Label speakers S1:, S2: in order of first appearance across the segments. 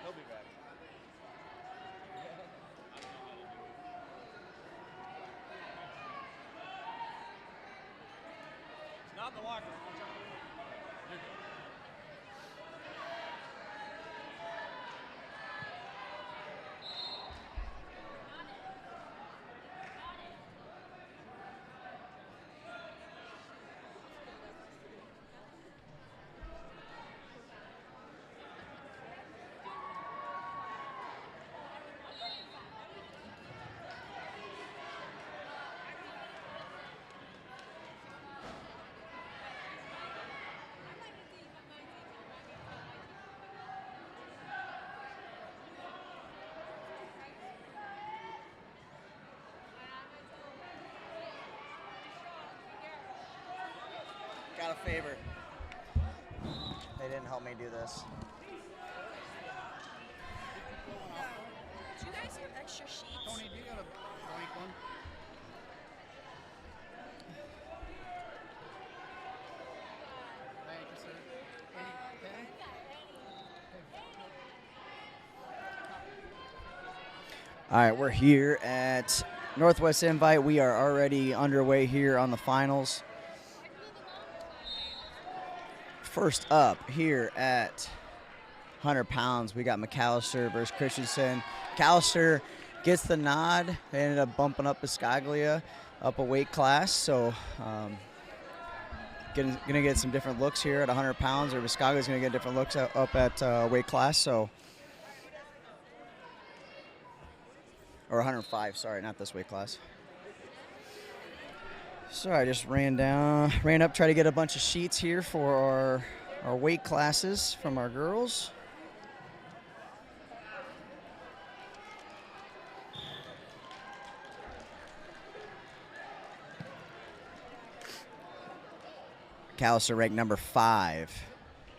S1: He'll be back. It's not in the locker room. You're good.
S2: Got a favor. They didn't help me do this.
S3: Do you guys have extra sheets?
S1: Tony, do you got a blank one? Thank you, sir. Any
S2: All right, we're here at Northwest Invite. We are already underway here on the finals. First up here at 100 pounds, we got McAllister versus Christensen. McAllister gets the nod. They ended up bumping up Biscaglia up a weight class, so gonna get some different looks here at 100 pounds, or Biscaglia's gonna get different looks up at weight class. So, or 105, sorry, not this weight class. So I just ran up, try to get a bunch of sheets here for our weight classes from our girls. McAllister ranked number 5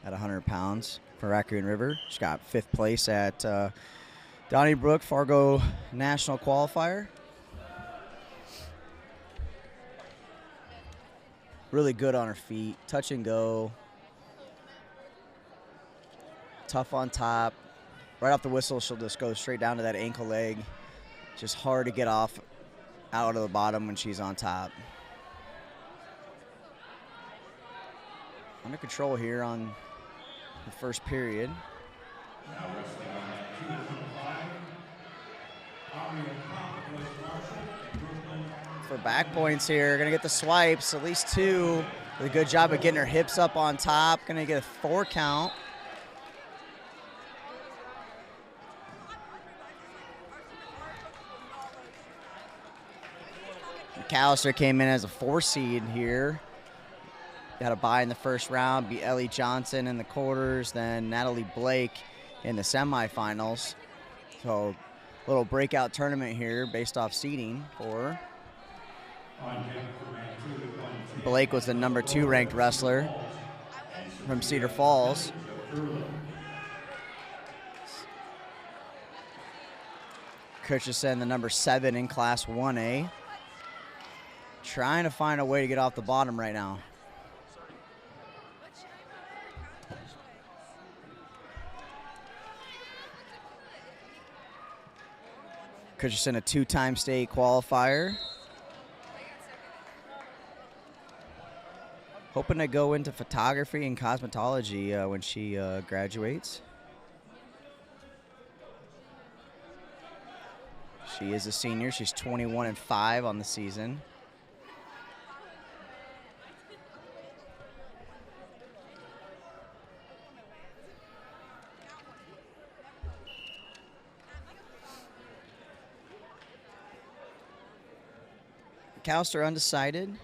S2: at 100 pounds for Raccoon River. She got 5th place at Donnybrook Fargo National Qualifier. Really good on her feet, touch and go. Tough on top. Right off the whistle, she'll just go straight down to that ankle leg. Just hard to get off out of the bottom when she's on top. Under control here on the first period.
S4: Now wrestling on that 205.
S2: For back points here, gonna get the swipes, at least 2. Did a good job of getting her hips up on top. Gonna get a 4 count. McAllister came in as a 4 seed here. Got a bye in the first round, beat Ellie Johnson in the quarters, then Natalie Blake in the semifinals. So a little breakout tournament here based off seeding for her. Blake was the number 2 ranked wrestler from Cedar Falls. Christensen, the number 7 in Class 1A. Trying to find a way to get off the bottom right now. Christensen, a 2-time state qualifier. Hoping to go into photography and cosmetology when she graduates. She is a senior. She's 21-5 on the season. McAllister undecided.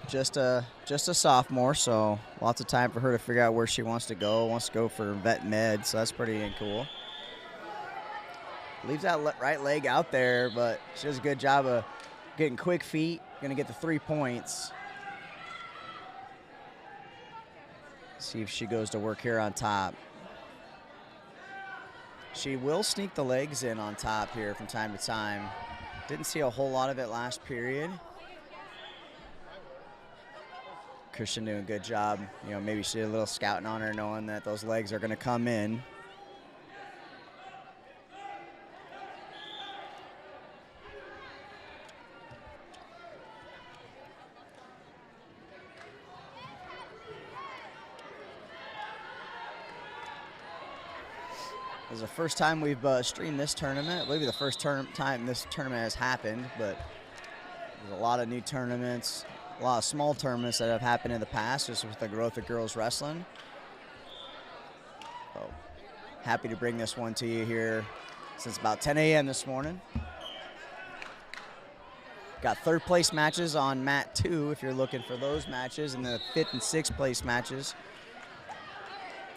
S2: just a sophomore, so lots of time for her to figure out where she wants to go. Wants to go for vet med, so that's pretty cool. Leaves that right leg out there, but she does a good job of getting quick feet. Going to get the 3 points. See if she goes to work here on top. She will sneak the legs in on top here from time to time. Didn't see a whole lot of it last period. Christian doing a good job. You know, maybe she did a little scouting on her, knowing that those legs are going to come in. This is the first time we've streamed this tournament. I believe the first time this tournament has happened, but there's a lot of new tournaments, a lot of small tournaments that have happened in the past just with the growth of girls wrestling. So happy to bring this one to you here since about 10 a.m. this morning. Got third place matches on mat 2 if you're looking for those matches, and the 5th and 6th place matches.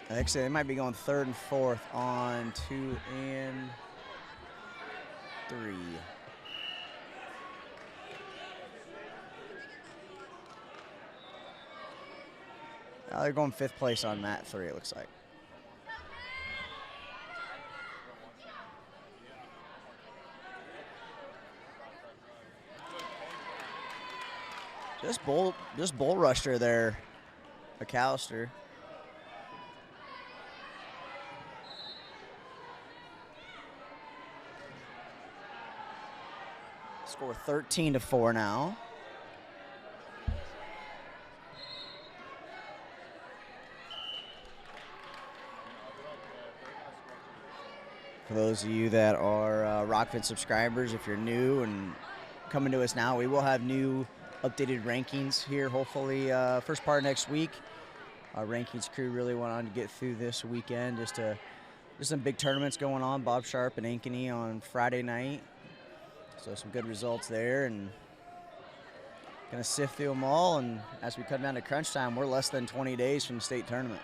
S2: Actually, they might be going 3rd and 4th on 2 and 3. They're going 5th place on mat 3, it looks like. Just bull rushed her there, McAllister. Score 13-4 now. For those of you that are Rockfin subscribers, if you're new and coming to us now, we will have new updated rankings here, hopefully first part of next week. Our rankings crew really went on to get through this weekend. Just some big tournaments going on. Bob Sharp and Ankeny on Friday night. So some good results there, and gonna sift through them all. And as we come down to crunch time, we're less than 20 days from the state tournament.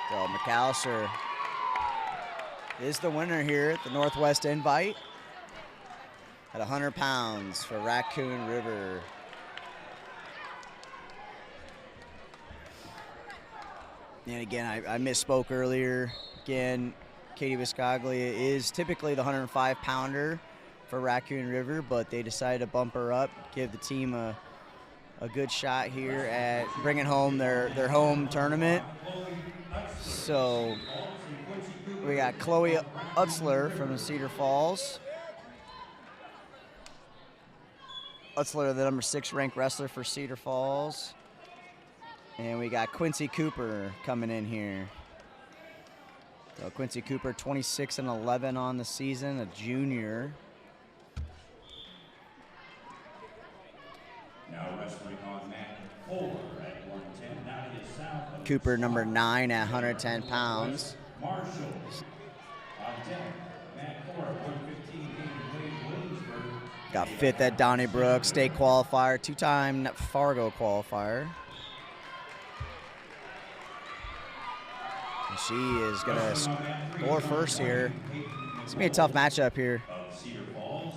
S2: So McAllister is the winner here at the Northwest Invite at 100 pounds for Raccoon River. And again, I misspoke earlier. Again, Katie Viscaglia is typically the 105-pounder for Raccoon River, but they decided to bump her up, give the team a good shot here at bringing home their home tournament. So we got Chloe Utzler from Cedar Falls. Utzler, the number 6 ranked wrestler for Cedar Falls. And we got Quincy Cooper coming in here. So Quincy Cooper, 26-11 on the season, a junior.
S4: Now wrestling on mat 4 at 110. Now he is south of
S2: Cooper, number 9 at 110 pounds.
S4: Marshall. On 10, mat 4 at 115. Williamsburg.
S2: Got 5th at Donnybrook, state qualifier, 2-time Fargo qualifier. And she is going to score first here. It's going to be a tough matchup here.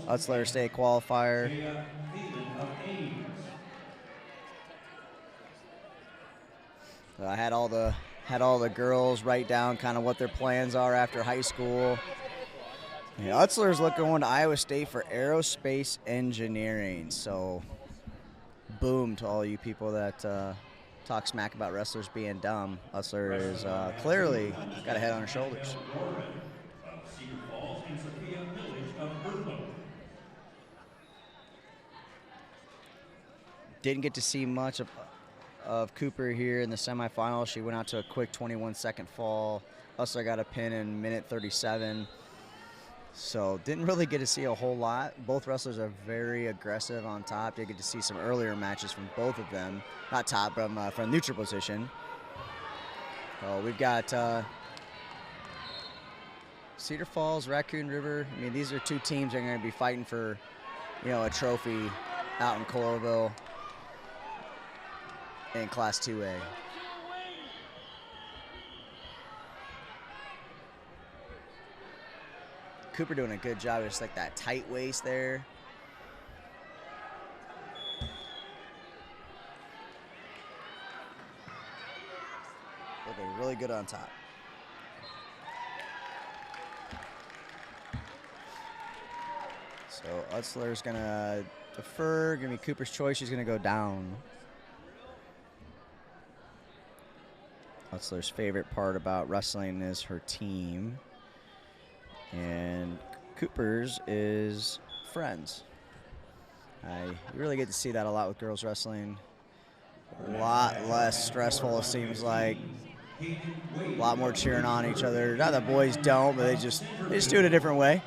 S2: Utzler, state qualifier. So I had all the girls write down kind of what their plans are after high school. Yeah, Utzler's going to Iowa State for aerospace engineering. So, boom to all you people that talk smack about wrestlers being dumb. Utzler is clearly got a head on her shoulders. Didn't get to see much of Cooper here in the semifinals. She went out to a quick 21-second fall. Utzler got a pin in minute 37. So didn't really get to see a whole lot. Both wrestlers are very aggressive on top. Did get to see some earlier matches from both of them. Not top, but from neutral position. So we've got Cedar Falls, Raccoon River. I mean, these are two teams that are going to be fighting for, a trophy out in Coralville in Class 2A. Cooper doing a good job, just like that tight waist there. Looking really good on top. So Utzler's gonna defer, give me Cooper's choice, she's gonna go down. Utzler's favorite part about wrestling is her team. And Cooper's is friends. You really get to see that a lot with girls wrestling. A lot less stressful, it seems like. A lot more cheering on each other. Not that boys don't, but they just do it a different way.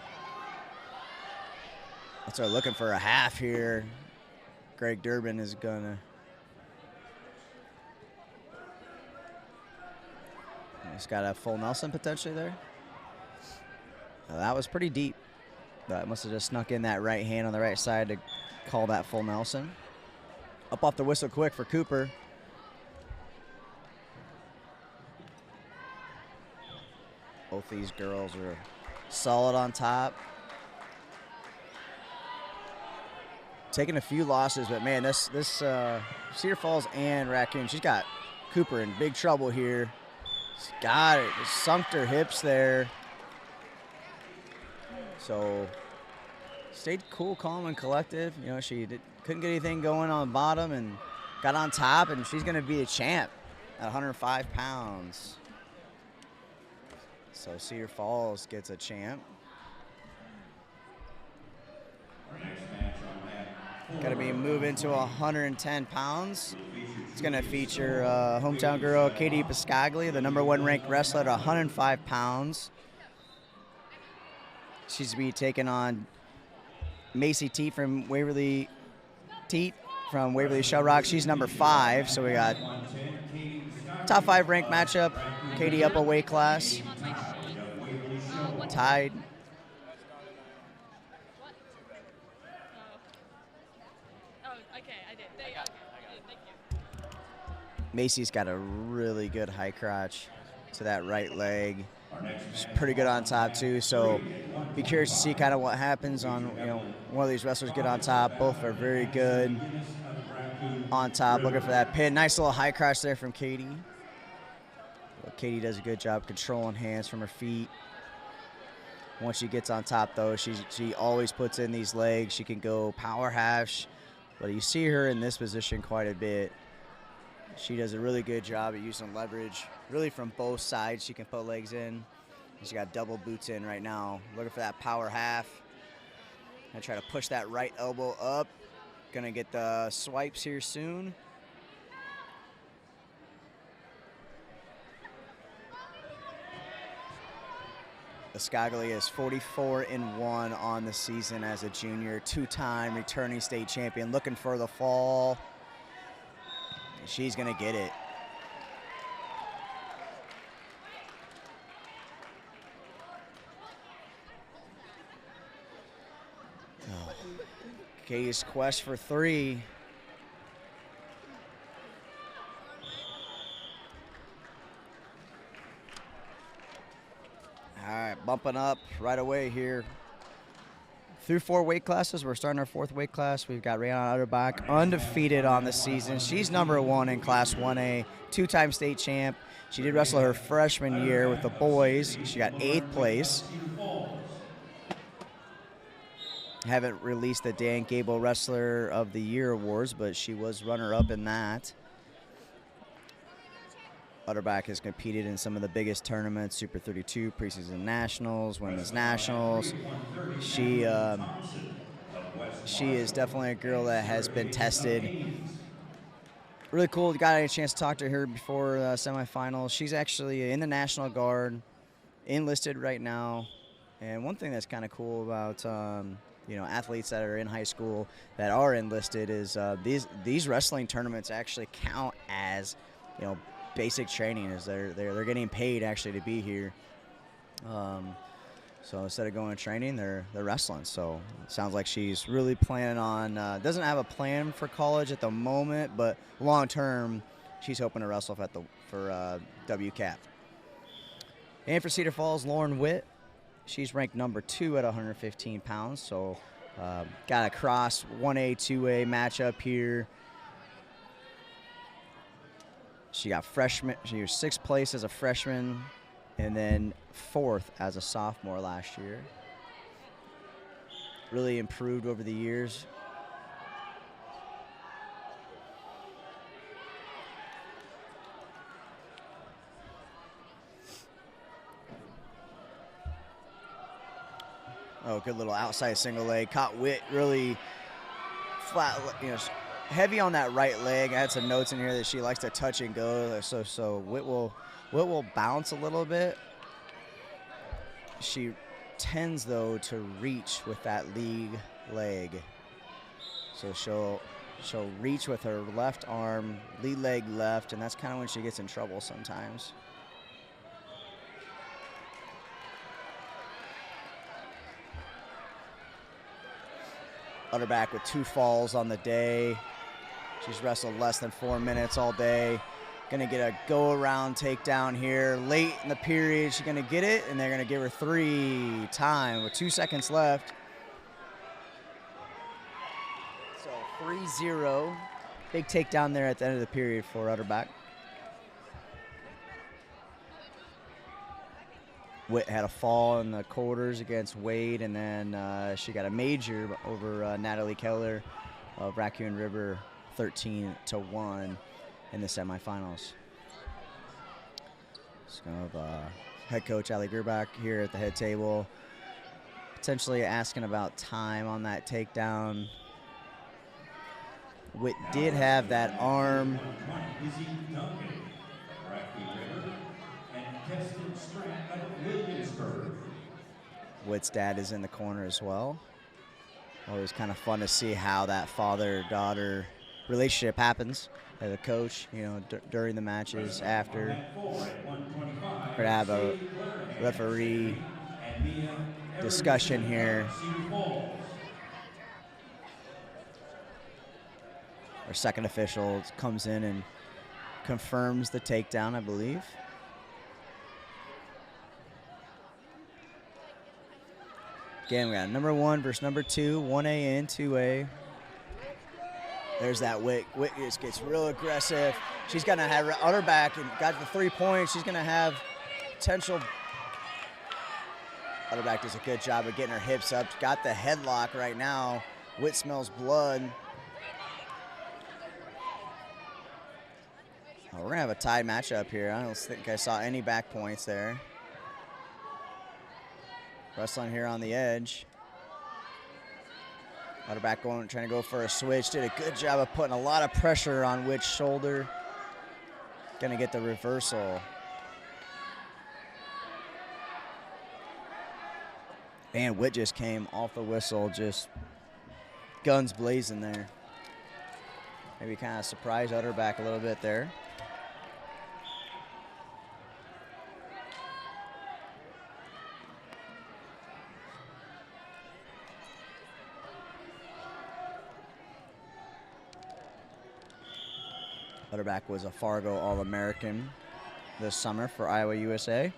S2: Let's start looking for a half here. Greg Durbin is gonna. He's got a full Nelson potentially there. Now that was pretty deep. That must have just snuck in that right hand on the right side to call that full Nelson. Up off the whistle quick for Cooper. Both these girls are solid on top. Taking a few losses, but man, this Cedar Falls and Raccoon, she's got Cooper in big trouble here. She's got it, just sunk her hips there. So stayed cool, calm, and collective. She couldn't get anything going on the bottom and got on top, and she's going to be a champ at 105 pounds. So Cedar Falls gets a champ. Going to be moving to 110 pounds. It's going to feature hometown girl Katie Piscaglia, the #1 ranked wrestler at 105 pounds. She's to be taking on Macy Teat from Waverly Shell Rock. She's #5, so we got top 5 ranked matchup. Katie up a weight class. Tied. Macy's got a really good high crotch to that right leg. She's pretty good on top too, so be curious to see kind of what happens on one of these wrestlers get on top. Both are very good on top. Looking for that pin. Nice little high crotch there from Katie. Well, Katie does a good job controlling hands from her feet. Once she gets on top though, she always puts in these legs. She can go power halves, but you see her in this position quite a bit. She does a really good job at using leverage, really from both sides. She can put legs in. She's got double boots in right now. Looking for that power half. Gonna try to push that right elbow up. Gonna get the swipes here soon. Piscaglia is 44-1 on the season as a junior, 2-time returning state champion. Looking for the fall. She's going to get it. Oh. Katie's quest for 3. All right, bumping up right away here. Through 4 weight classes. We're starting our 4th weight class. We've got Rayon Utterbach, undefeated on the season. She's #1 in Class 1A, 2-time state champ. She did wrestle her freshman year with the boys. She got 8th place. Haven't released the Dan Gable Wrestler of the Year awards, but she was runner-up in that. Utterbach has competed in some of the biggest tournaments, Super 32, preseason nationals, women's nationals. She is definitely a girl that has been tested. Really cool. Got a chance to talk to her before semifinals. She's actually in the National Guard, enlisted right now. And one thing that's kind of cool about athletes that are in high school that are enlisted is these wrestling tournaments actually count as basic training, as they're getting paid actually to be here. So instead of going to training, they're wrestling. So it sounds like she's really planning on, doesn't have a plan for college at the moment, but long term, she's hoping to wrestle for WCAT. And for Cedar Falls, Lauren Witt, she's ranked number 2 at 115 pounds. So got a cross 1A, 2A matchup here. She got freshman. She was 6th place as a freshman, and then 4th as a sophomore last year. Really improved over the years. Oh, good little outside single leg. Caught Witt really flat, heavy on that right leg. I had some notes in here that she likes to touch and go. So Witt will bounce a little bit. She tends, though, to reach with that lead leg. So she'll reach with her left arm, lead leg left, and that's kind of when she gets in trouble sometimes. Utterback with 2 falls on the day. She's wrestled less than 4 minutes all day. Gonna get a go-around takedown here. Late in the period, she's gonna get it, and they're gonna give her 3 time with 2 seconds left. So 3-0. Big takedown there at the end of the period for Utterback. Witt had a fall in the quarters against Wade, and then she got a major over Natalie Keller of Raccoon River, 13-1 in the semifinals. So head coach Ali Gerbach here at the head table, potentially asking about time on that takedown. Witt did have that arm. Witt's dad is in the corner as well. Always kind of fun to see how that father-daughter relationship happens as a coach, during the matches, after. We're gonna have a referee discussion here. Our second official comes in and confirms the takedown, I believe. Again, we got number 1 versus number 2, 1A and 2A. There's that Witt. Witt just gets real aggressive. She's going to have Utterback and got the 3 points. She's going to have potential. Utterback does a good job of getting her hips up. Got the headlock right now. Witt smells blood. Oh, we're going to have a tied matchup here. I don't think I saw any back points there. Wrestling here on the edge. Utterback trying to go for a switch. Did a good job of putting a lot of pressure on Witt's shoulder. Gonna get the reversal. And Witt just came off the whistle, just guns blazing there. Maybe kind of surprised Utterback a little bit there. Utterback was a Fargo All-American this summer for Iowa USA.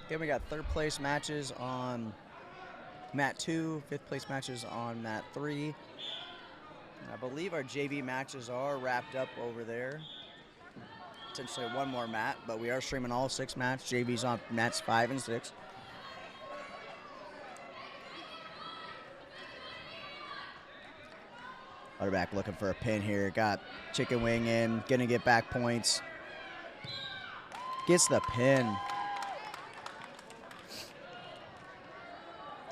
S2: Okay, we got 3rd place matches on mat 2, 5th place matches on mat 3. I believe our JV matches are wrapped up over there. Potentially one more mat, but we are streaming all 6 mats. JV's on mats 5 and 6. Utterback looking for a pin here. Got chicken wing in. Gonna get back points. Gets the pin.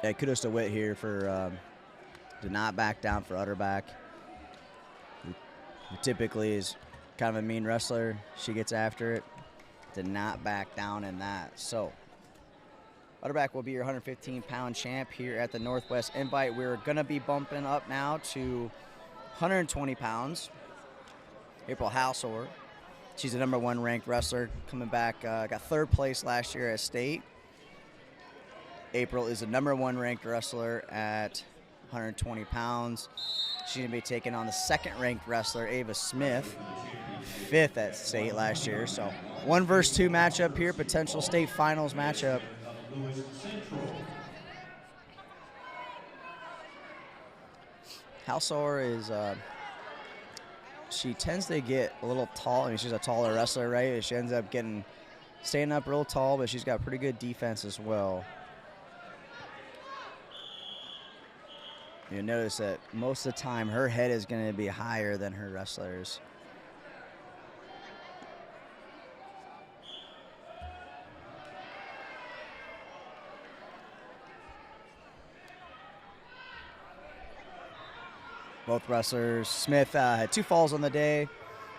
S2: Yeah, kudos to Witt here for to not back down for Utterback. Who typically is kind of a mean wrestler. She gets after it. Did not back down in that. So Utterback will be your 115-pound champ here at the Northwest Invite. We're gonna be bumping up now to 120 pounds. April Halsor. She's a #1 ranked wrestler coming back. Got 3rd place last year at state. April is a #1 ranked wrestler at 120 pounds. She's going to be taking on the 2nd ranked wrestler, Ava Smith, 5th at state last year. So 1 versus 2 matchup here, potential state finals matchup. Halsor is, she tends to get a little tall. I mean, she's a taller wrestler, right? She ends up staying up real tall, but she's got pretty good defense as well. You'll notice that most of the time her head is going to be higher than her wrestlers. Both wrestlers. Smith had 2 falls on the day.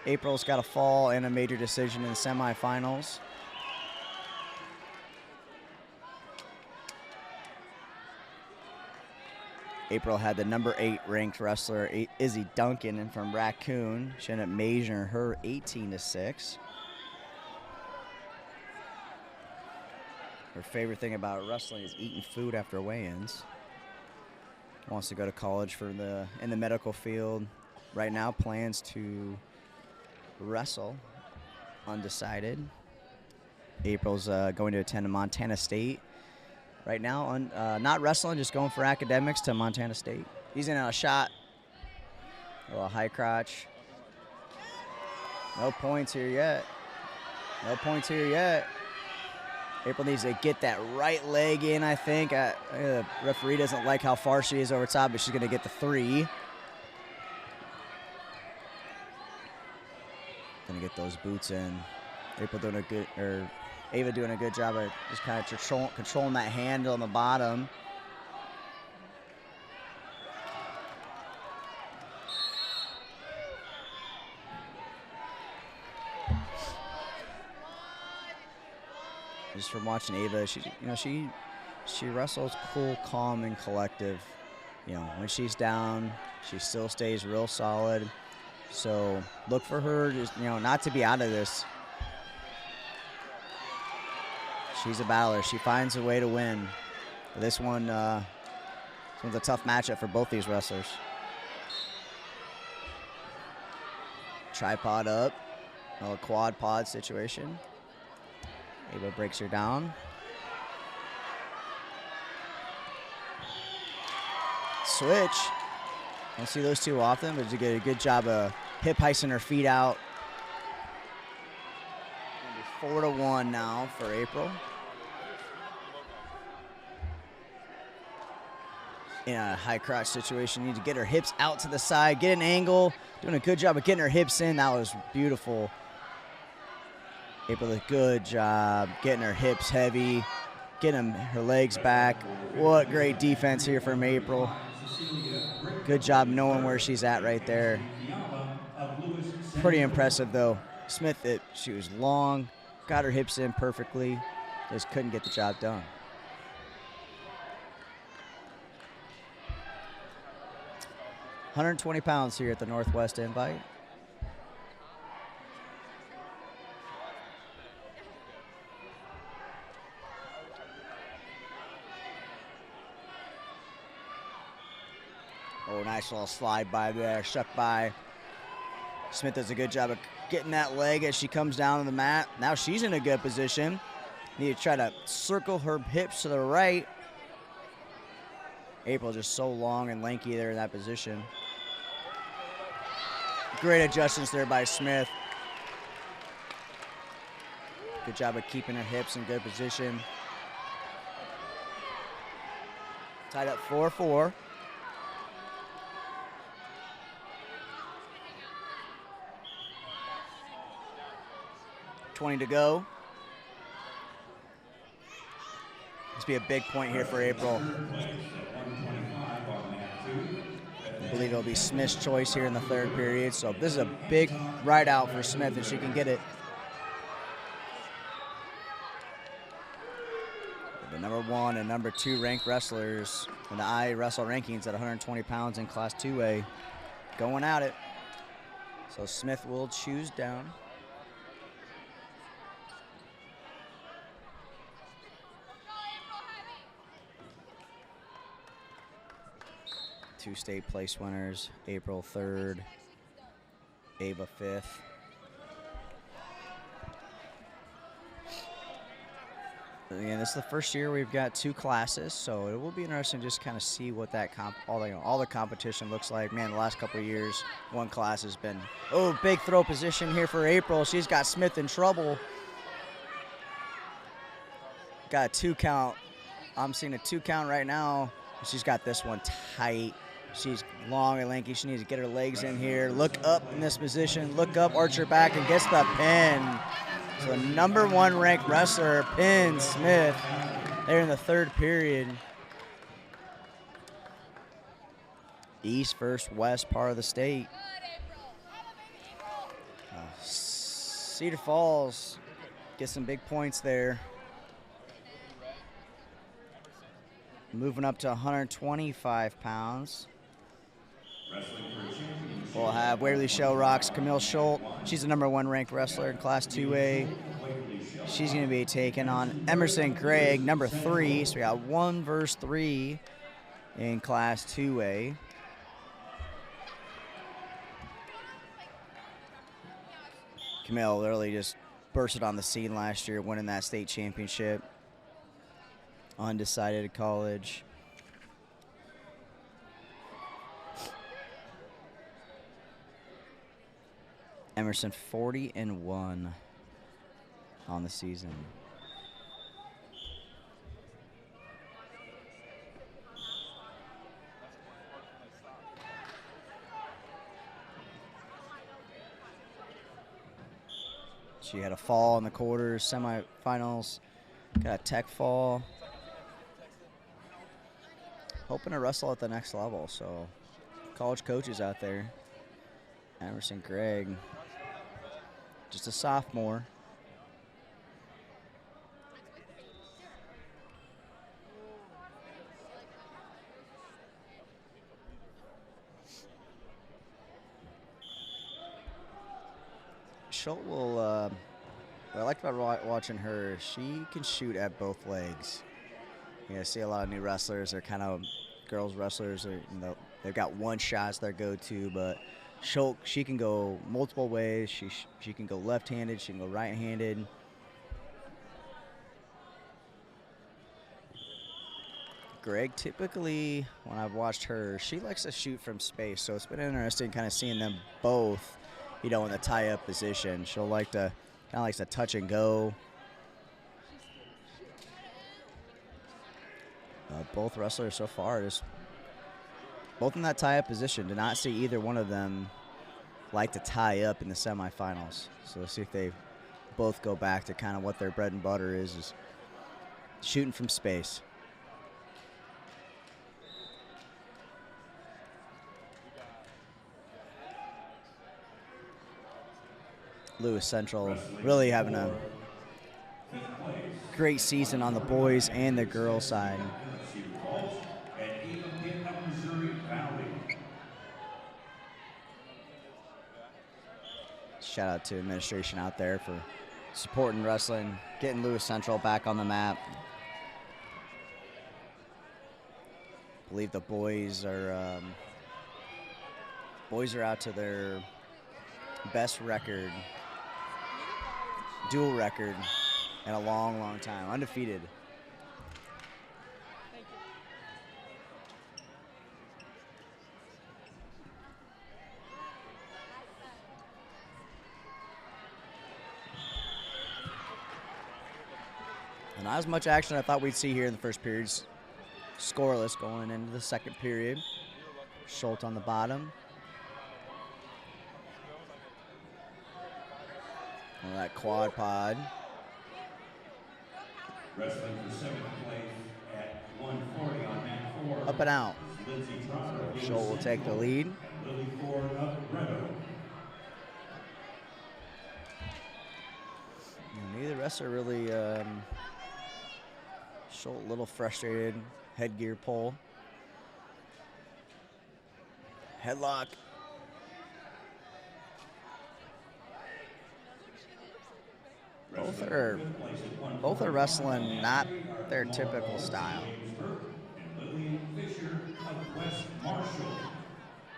S2: April's got a fall and a major decision in the semifinals. April had the #8 ranked wrestler, Izzy Duncan, from Raccoon. She ended up measuring her 18-6. Her favorite thing about wrestling is eating food after weigh-ins. Wants to go to college in the medical field. Right now, plans to wrestle, undecided. April's going to attend Montana State. Right now, not wrestling, just going for academics to Montana State. He's in a shot. A little high crotch. No points here yet. No points here yet. April needs to get that right leg in, I think. The referee doesn't like how far she is over top, but she's going to get the 3. Going to get those boots in. Ava doing a good job of just kind of controlling that hand on the bottom. Just from watching Ava, she wrestles cool, calm, and collective. When she's down, she still stays real solid. So look for her just not to be out of this. She's a battler. She finds a way to win. This one's a tough matchup for both these wrestlers. Tripod up. A quad pod situation. Ava breaks her down. Switch. Don't see those two often, but she did a good job of hip heisting her feet out. 4-1 now for April. In a high crotch situation, need to get her hips out to the side, get an angle. Doing a good job of getting her hips in. That was beautiful. April did a good job getting her hips heavy, getting her legs back. What great defense here from April. Good job knowing where she's at right there. Pretty impressive, though. Smith, she was long, got her hips in perfectly, just couldn't get the job done. £120 here at the Northwest Invite. Oh, nice little slide by there, shuck by. Smith does a good job of getting that leg as she comes down to the mat. Now she's in a good position. Need to try to circle her hips to the right. April just so long and lanky there in that position. Great adjustments there by Smith. Good job of keeping her hips in good position. Tied up 4-4. To go. This will be a big point here for April. I believe it'll be Smith's choice here in the 3rd period. So this is a big ride out for Smith if she can get it. The #1 and #2 ranked wrestlers in the Wrestle rankings at 120 pounds in Class 2A going at it. So Smith will choose down. Two state place winners, April 3rd, Ava 5th. Again, this is the first year we've got 2 classes, so it will be interesting to just kind of see what that all the competition looks like. Man, the last couple of years, 1 class has been, oh, big throw position here for April. She's got Smith in trouble. Got a 2 count. I'm seeing a 2 count right now. She's got this one tight. She's long and lanky. She needs to get her legs in here. Look up in this position. Look up, arch her back, and gets the pin. So number 1 ranked wrestler pins Smith there in the 3rd period. East versus west part of the state. Cedar Falls gets some big points there. Moving up to 125 pounds. We'll have Waverly Shell Rocks, Camille Schultz. She's the number 1 ranked wrestler in Class 2A. She's going to be taking on Emerson Gregg, number 3. So we got 1 versus 3 in Class 2A. Camille really just bursted on the scene last year, winning that state championship. Undecided at college. Emerson 40-1 on the season. She had a fall in the quarters, semifinals, got a tech fall. Hoping to wrestle at the next level, so college coaches out there. Emerson Gregg, just a sophomore. Schultz will, what I like about watching her, she can shoot at both legs. You know, I see a lot of new wrestlers, they're kind of girls wrestlers, are, you know, they've got one shot as their go-to, but Schultz, she can go multiple ways. She can go left-handed, she can go right-handed. Gregg, typically, when I've watched her, she likes to shoot from space, so it's been interesting kind of seeing them both, you know, in the tie-up position. She'll like to, kind of likes to touch and go. Both wrestlers so far, just both in that tie-up position. Did not see either one of them like to tie up in the semifinals. So let's see if they both go back to kind of what their bread and butter is shooting from space. Lewis Central really having a great season on the boys and the girls side. Shout out to administration out there for supporting wrestling, getting Lewis Central back on the map. I believe the boys are out to their best record, dual record in a long, long time, undefeated. And not as much action I thought we'd see here in the first period. Scoreless going into the second period. Schultz on the bottom. And that quad pod.
S4: Wrestling for 7th place at 140 on mat 4.
S2: Up and out.
S4: So
S2: Schultz will take the lead.
S4: And Lily Ford of Red Oak.
S2: Neither wrestler really, Schultz a little frustrated. Headgear pull. Headlock. Both are wrestling not their typical style.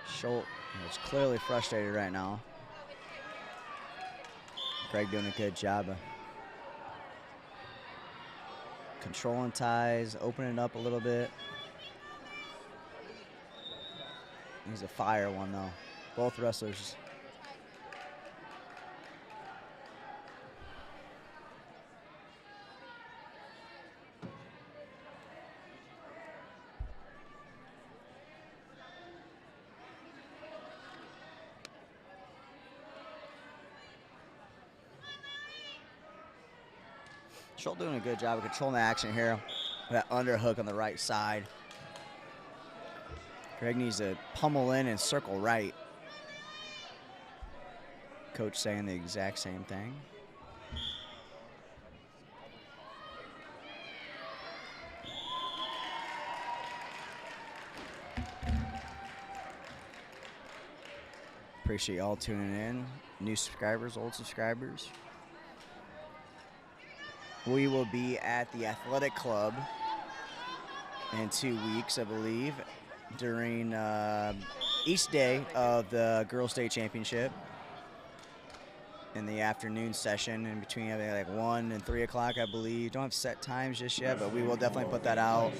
S2: Schultz is clearly frustrated right now. Greg doing a good job of controlling ties, opening it up a little bit. He's a fire one though. Both wrestlers. Schultz doing a good job of controlling the action here. That underhook on the right side. Greg needs to pummel in and circle right. Coach saying the exact same thing. Appreciate y'all tuning in. New subscribers, old subscribers. We will be at the Athletic Club in 2 weeks, I believe, during each day of the Girls State Championship in the afternoon session in between like 1 and 3 o'clock, I believe. Don't have set times just yet, but we will definitely put that out.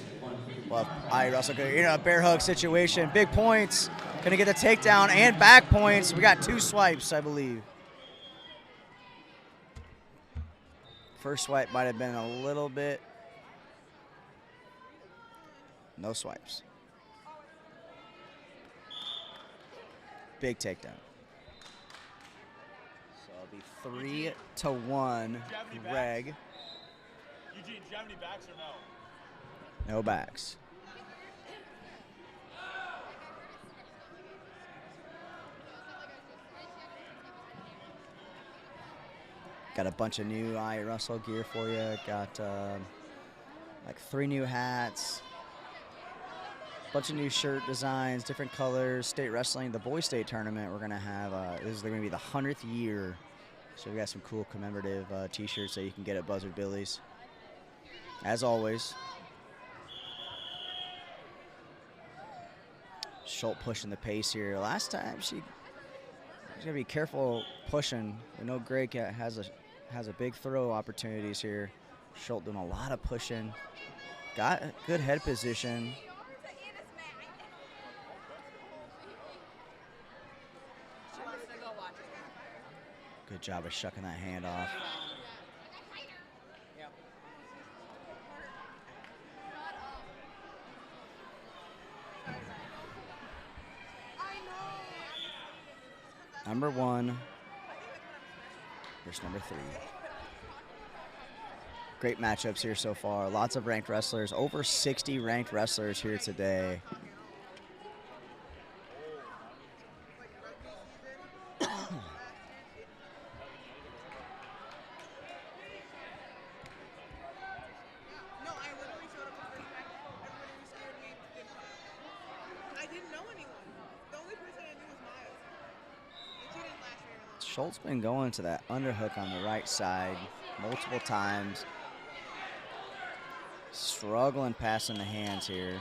S2: Well, Russell, a bear hug situation, big points, gonna get the takedown and back points. We got 2 swipes, I believe. First swipe might have been a little bit. No swipes. Big takedown. So it'll be 3-1, Greg.
S1: Eugene, do you have any backs or no?
S2: No backs. Got a bunch of new Russell gear for you. Got like 3 new hats. Bunch of new shirt designs, different colors. State wrestling, the boys state tournament. We're gonna have. This is gonna be the 100th year, so we got some cool commemorative T-shirts that you can get at Buzzard Billy's. As always, Schultz pushing the pace here. Last time she's gonna be careful pushing. I know Greg has a big throw opportunities here. Schultz doing a lot of pushing. Got a good head position. Good job of shucking that hand off. Number 1 versus number 3. Great matchups here so far. Lots of ranked wrestlers. Over 60 ranked wrestlers here today. Schultz been going to that underhook on the right side multiple times. Struggling passing the hands here.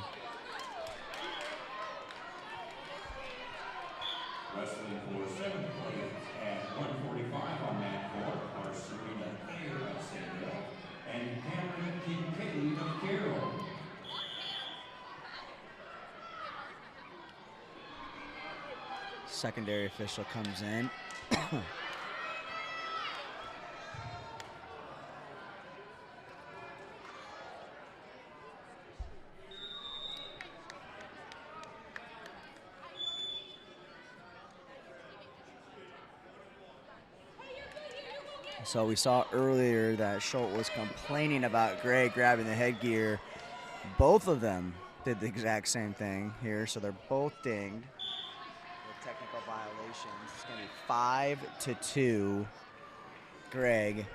S4: Wrestling for 7th place at 145 on mat 4 are Serena Thayer of Sandell and Cameron Kincaid of Carroll.
S2: Secondary official comes in. So we saw earlier that Schultz was complaining about Greg grabbing the headgear. Both of them did the exact same thing here, so they're both dinged with technical violations. It's going to be 5-2. Greg.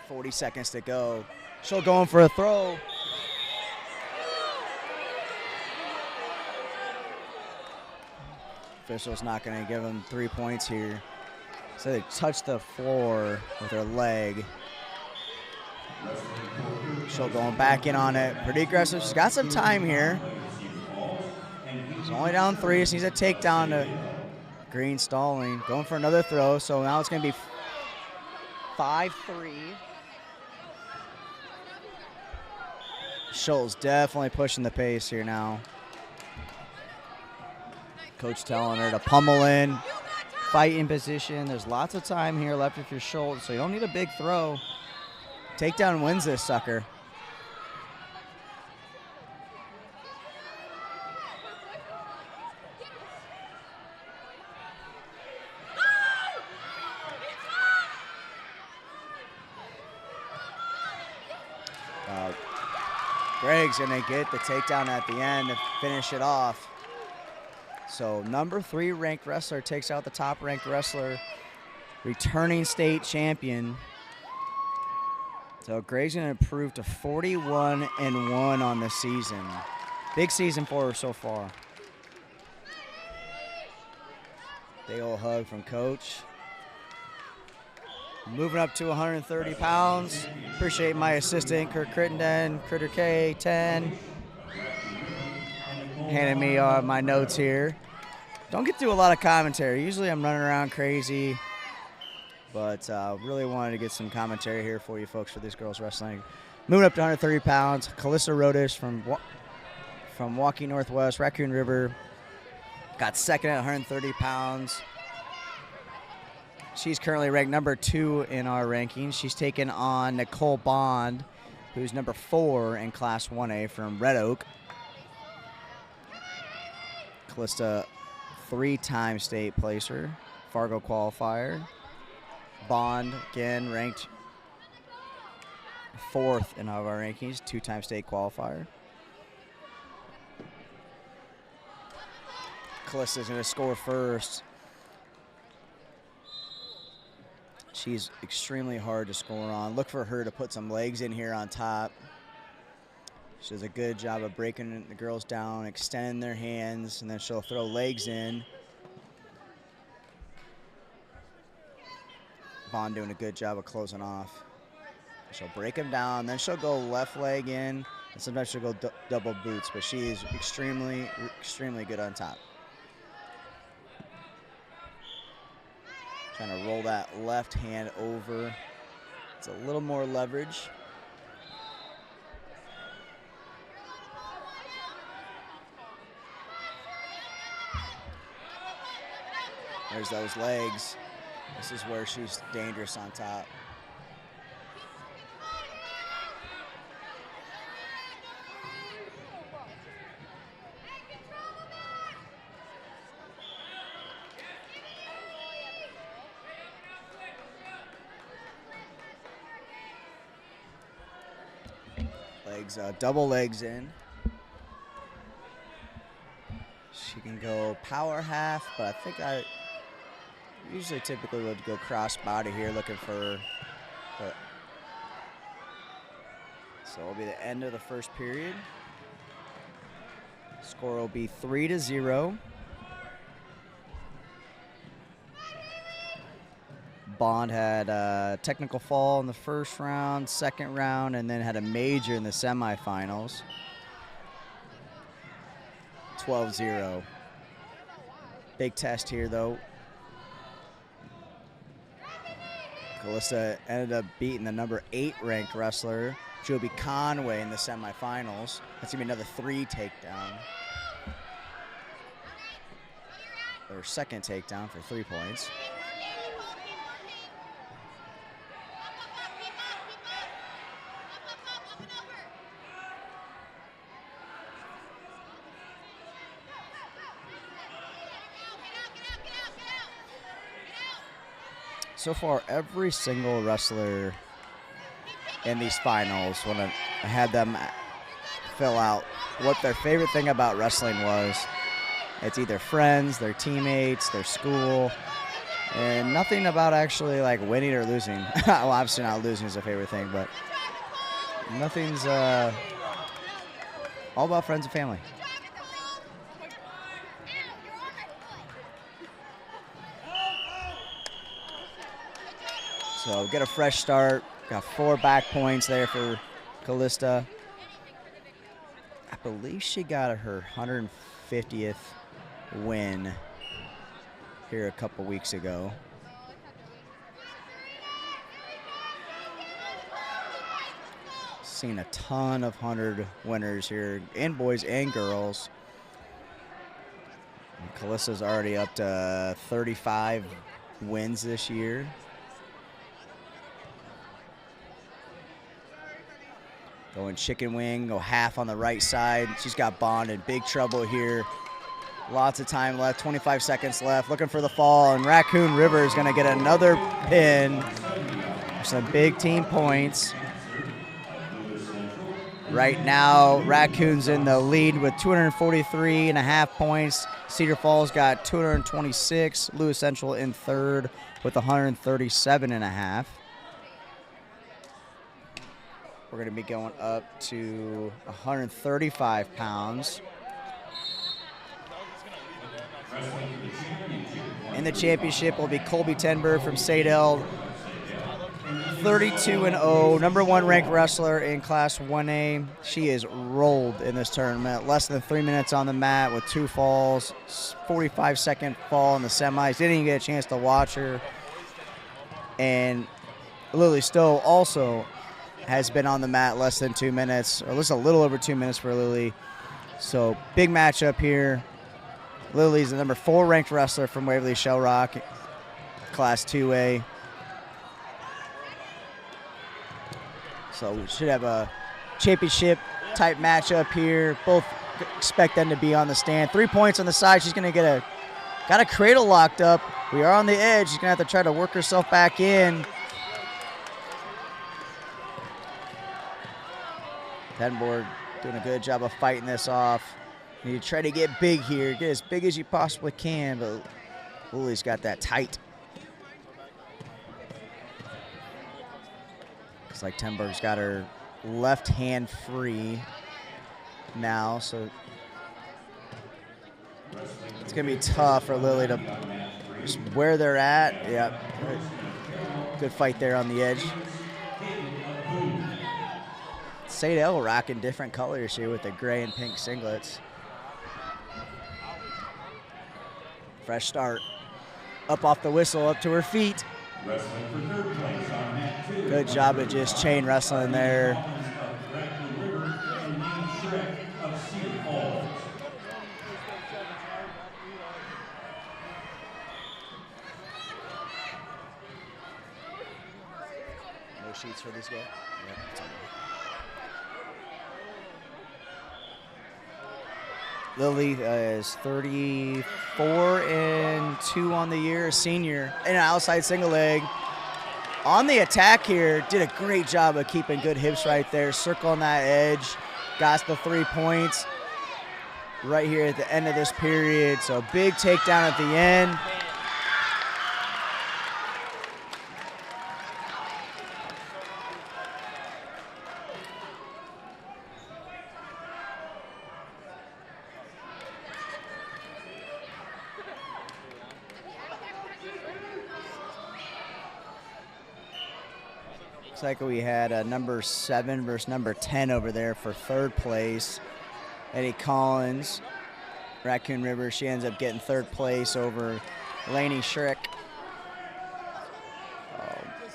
S2: 40 seconds to go. Schultz going for a throw. Official's not going to give him 3 points here. So they touch the floor with her leg. She'll going back in on it. Pretty aggressive. She's got some time here. She's only down 3. She needs a takedown to Green stalling. Going for another throw. So now it's going to be 5-3. Schultz definitely pushing the pace here now. Coach telling her to pummel in, fight in position. There's lots of time here left if you're Schultz, so you don't need a big throw. Takedown wins this sucker. Greg's gonna get the takedown at the end to finish it off. So number 3 ranked wrestler takes out the top ranked wrestler, returning state champion. So Greg's gonna improve to 41-1 on the season. Big season for her so far. Big old hug from Coach. Moving up to 130 pounds. Appreciate my assistant, Kurt Crittenden, Critter K10, handing me my notes here. Don't get to do a lot of commentary. Usually I'm running around crazy, but really wanted to get some commentary here for you folks for this girls wrestling. Moving up to 130 pounds, Calissa Rodish from Waukee Northwest, Raccoon River. Got second at 130 pounds. She's currently ranked number 2 in our rankings. She's taken on Nicole Bond, who's number 4 in Class 1A from Red Oak. Callista, 3-time state placer, Fargo qualifier. Bond, again, ranked 4th in all of our rankings, 2-time state qualifier. Callista's going to score first. She's extremely hard to score on. Look for her to put some legs in here on top. She does a good job of breaking the girls down, extending their hands, and then she'll throw legs in. Vaughn doing a good job of closing off. She'll break them down, then she'll go left leg in, and sometimes she'll go double boots, but she is extremely, extremely good on top. Trying to roll that left hand over. It's a little more leverage. There's those legs. This is where she's dangerous on top. Legs, double legs in. She can go power half, but I think I usually typically would go cross body here looking for, but so it'll be the end of the first period. Score will be 3-0. Bond had a technical fall in the first round, second round, and then had a major in the semifinals. 12-0. Big test here, though. Calista ended up beating the number 8 ranked wrestler, Joby Conway, in the semifinals. That's gonna be another 3 takedown. Or second takedown for 3 points. So far, every single wrestler in these finals, when I had them fill out what their favorite thing about wrestling was, it's either friends, their teammates, their school, and nothing about actually like winning or losing. Well, obviously not losing is a favorite thing, but nothing's all about friends and family. So get a fresh start. Got 4 back points there for Callista. I believe she got her 150th win here a couple weeks ago. Seen a ton of 100 winners here in boys and girls. And Callista's already up to 35 wins this year. Going chicken wing, go half on the right side. She's got Bond in big trouble here. Lots of time left, 25 seconds left. Looking for the fall, and Raccoon River is gonna get another pin. Some big team points. Right now, Raccoon's in the lead with 243.5 points. Cedar Falls got 226. Lewis Central in third with 137.5. We're going to be going up to 135 pounds. In the championship will be Colby Tenberg from Sadell, 32-0, number 1 ranked wrestler in Class 1A. She is rolled in this tournament. Less than 3 minutes on the mat with 2 falls, 45-second fall in the semis. Didn't even get a chance to watch her. And Lily Stowe also has been on the mat less than 2 minutes, or at least a little over 2 minutes for Lily. So big matchup here. Lily's the number 4 ranked wrestler from Waverly Shell Rock, Class 2A. So we should have a championship type matchup here. Both expect them to be on the stand. 3 points on the side. She's gonna get got a cradle locked up. We are on the edge. She's gonna have to try to work herself back in. Tenborg doing a good job of fighting this off. You need to try to get big here. Get as big as you possibly can, but Lily's got that tight. Looks like Tenborg's got her left hand free now, so it's going to be tough for Lily to just where they're at. Yeah, good fight there on the edge. Sadell rocking different colors here with the gray and pink singlets. Fresh start. Up off the whistle, up to her feet. Good job of just chain wrestling there. No sheets for this guy? Yep. Lily is 34-2 on the year, a senior, and an outside single leg. On the attack here, did a great job of keeping good hips right there, circling that edge, got the 3 points right here at the end of this period. So big takedown at the end. Like we had number 7 versus number 10 over there for third place. Eddie Collins, Raccoon River, she ends up getting third place over Lainey Schrick.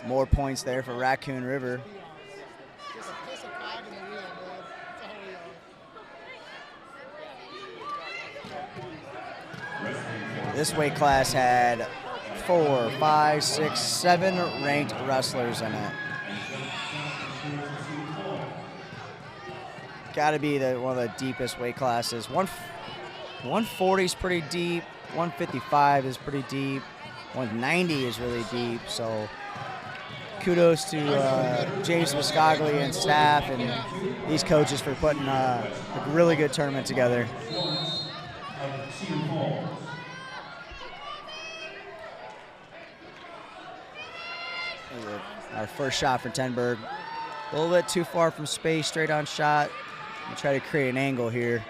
S2: More points there for Raccoon River. This weight class had 4, 5, 6, 7 ranked wrestlers in it. Got to be one of the deepest weight classes. 140 is pretty deep. 155 is pretty deep. 190 is really deep. So kudos to James Muscogli and staff and these coaches for putting a really good tournament together. Our first shot for Tenberg. A little bit too far from space, straight on shot. We'll try to create an angle here.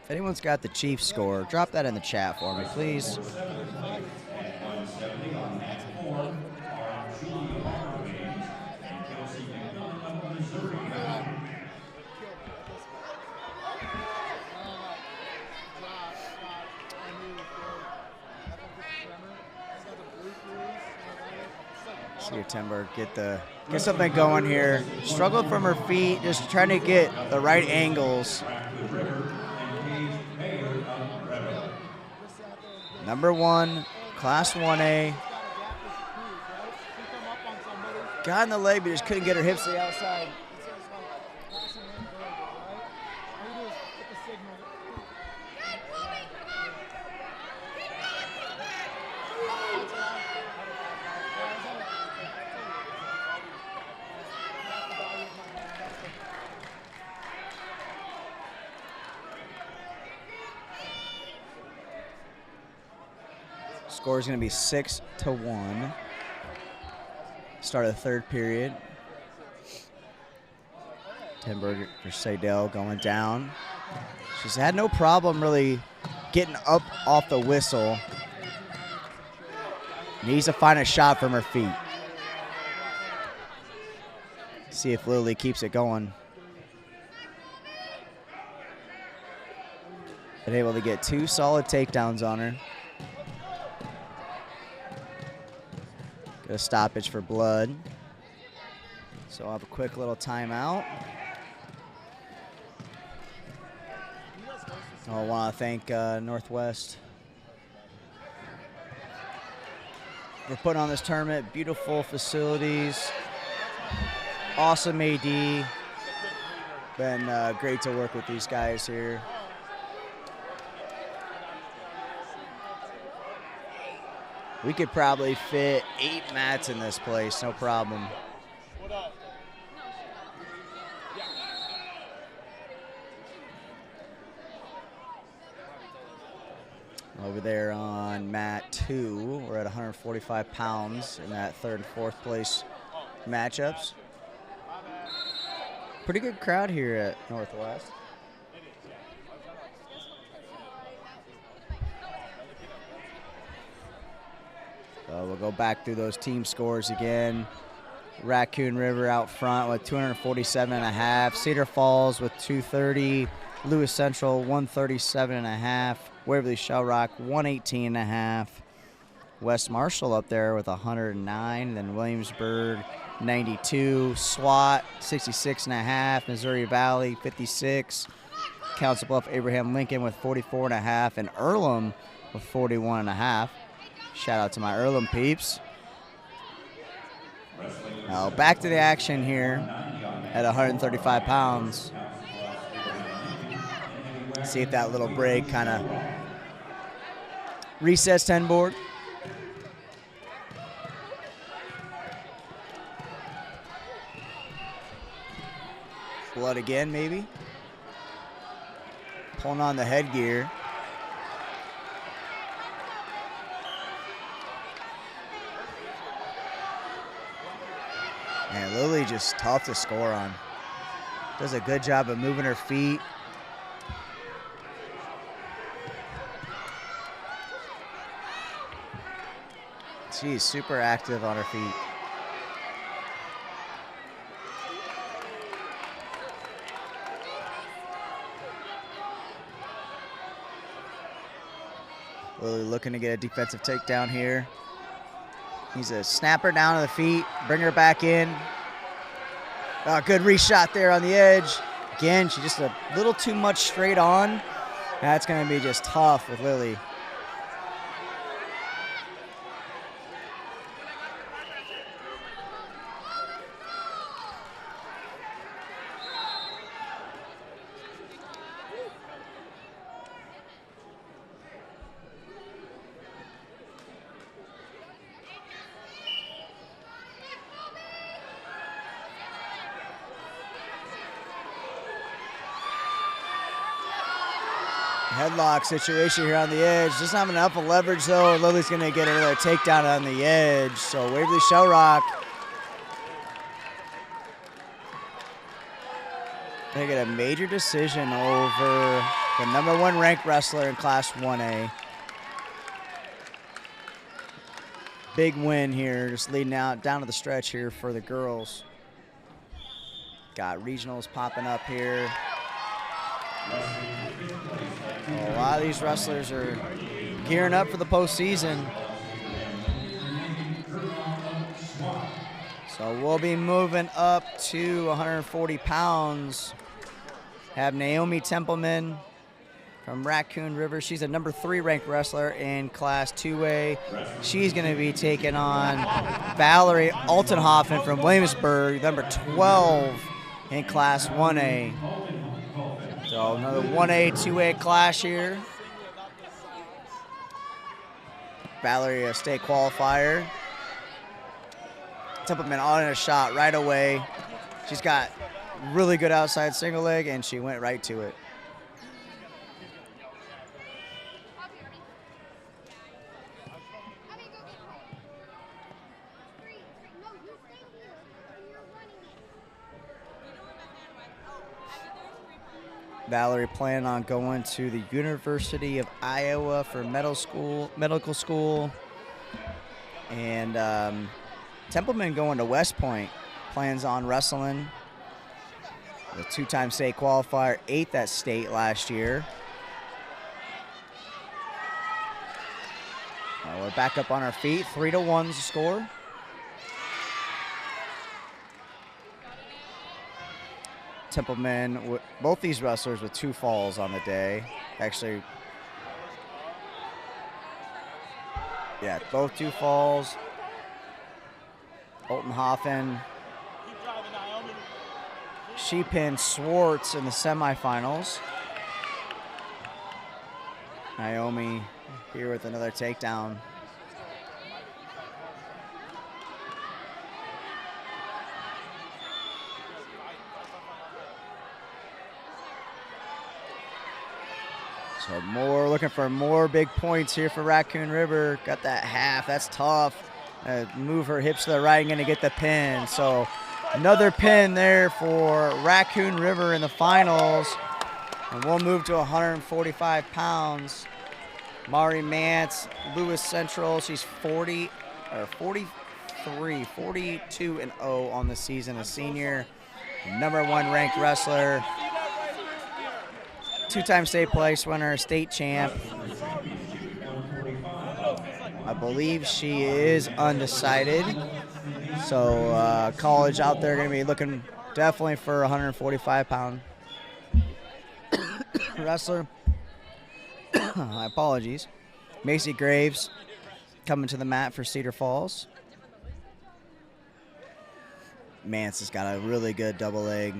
S2: If anyone's got the Chiefs score, drop that in the chat for me, please.
S4: At 170 on mat 4 are Julia Hawkeyes and Kelsey McMillan of Missouri.
S2: See if Timber get something going here. Struggled from her feet, just trying to get the right angles. Number 1, Class 1A. Got in the leg, but just couldn't get her hips to the outside. Score is going to be 6-1. Start of the third period. Timber for Sadell going down. She's had no problem really getting up off the whistle. Needs to find a shot from her feet. See if Lily keeps it going. Been able to get 2 solid takedowns on her. Got a stoppage for blood. So I'll have a quick little timeout. I want to thank Northwest for putting on this tournament. Beautiful facilities. Awesome AD. Been great to work with these guys here. We could probably fit 8 mats in this place, no problem. Over there on mat 2, we're at 145 pounds in that 3rd and 4th place matchups. Pretty good crowd here at Northwest. We'll go back through those team scores again. Raccoon River out front with 247.5. Cedar Falls with 230. Lewis Central 137.5. Waverly Shell Rock 118.5. West Marshall up there with 109. Then Williamsburg 92. SWAT 66.5. Missouri Valley 56. Council Bluff Abraham Lincoln with 44.5. And Earlham with 41.5. Shout out to my Earlham peeps. Now back to the action here at 135 pounds. See if that little break kind of resets 10 board. Blood again, maybe. Pulling on the headgear. Man, Lily just tough to score on. Does a good job of moving her feet. She's super active on her feet. Lily looking to get a defensive takedown here. Needs to snap her down to the feet, bring her back in. Good reshot there on the edge. Again, she's just a little too much straight on. That's going to be just tough with Lily. Headlock situation here on the edge. Doesn't have enough of leverage though. Lily's gonna get another takedown on the edge. So Waverly Shell Rock. They get a major decision over the #1 ranked wrestler in Class 1A. Big win here, just leading out down to the stretch here for the girls. Got regionals popping up here. A lot of these wrestlers are gearing up for the postseason. So we'll be moving up to 140 pounds. Have Naomi Templeman from Raccoon River. She's a #3 ranked wrestler in Class 2A. She's going to be taking on Valerie Altenhofen from Williamsburg, #12 in Class 1A. So another 1A, 2A clash here. Valerie, a state qualifier. Templeman on a shot right away. She's got really good outside single leg, and she went right to it. Valerie planning on going to the University of Iowa for medical school. And Templeman going to West Point, plans on wrestling. A 2-time state qualifier, 8th at state last year. We're back up on our feet, 3-1 is the score. Templeman, both these wrestlers with 2 falls on the day. Actually, yeah, both 2 falls. Altenhofen, she pinned Swartz in the semifinals. Naomi here with another takedown. So looking for more big points here for Raccoon River. Got that half, that's tough. Move her hips to the right and gonna get the pin. So another pin there for Raccoon River in the finals. And we'll move to 145 pounds. Mari Mance, Lewis Central, she's 42 and 0 on the season, a senior. #1 ranked wrestler. 2-time state place winner, state champ. I believe she is undecided. So college out there going to be looking definitely for a 145-pound wrestler. My apologies. Macy Graves coming to the mat for Cedar Falls. Mance has got a really good double leg.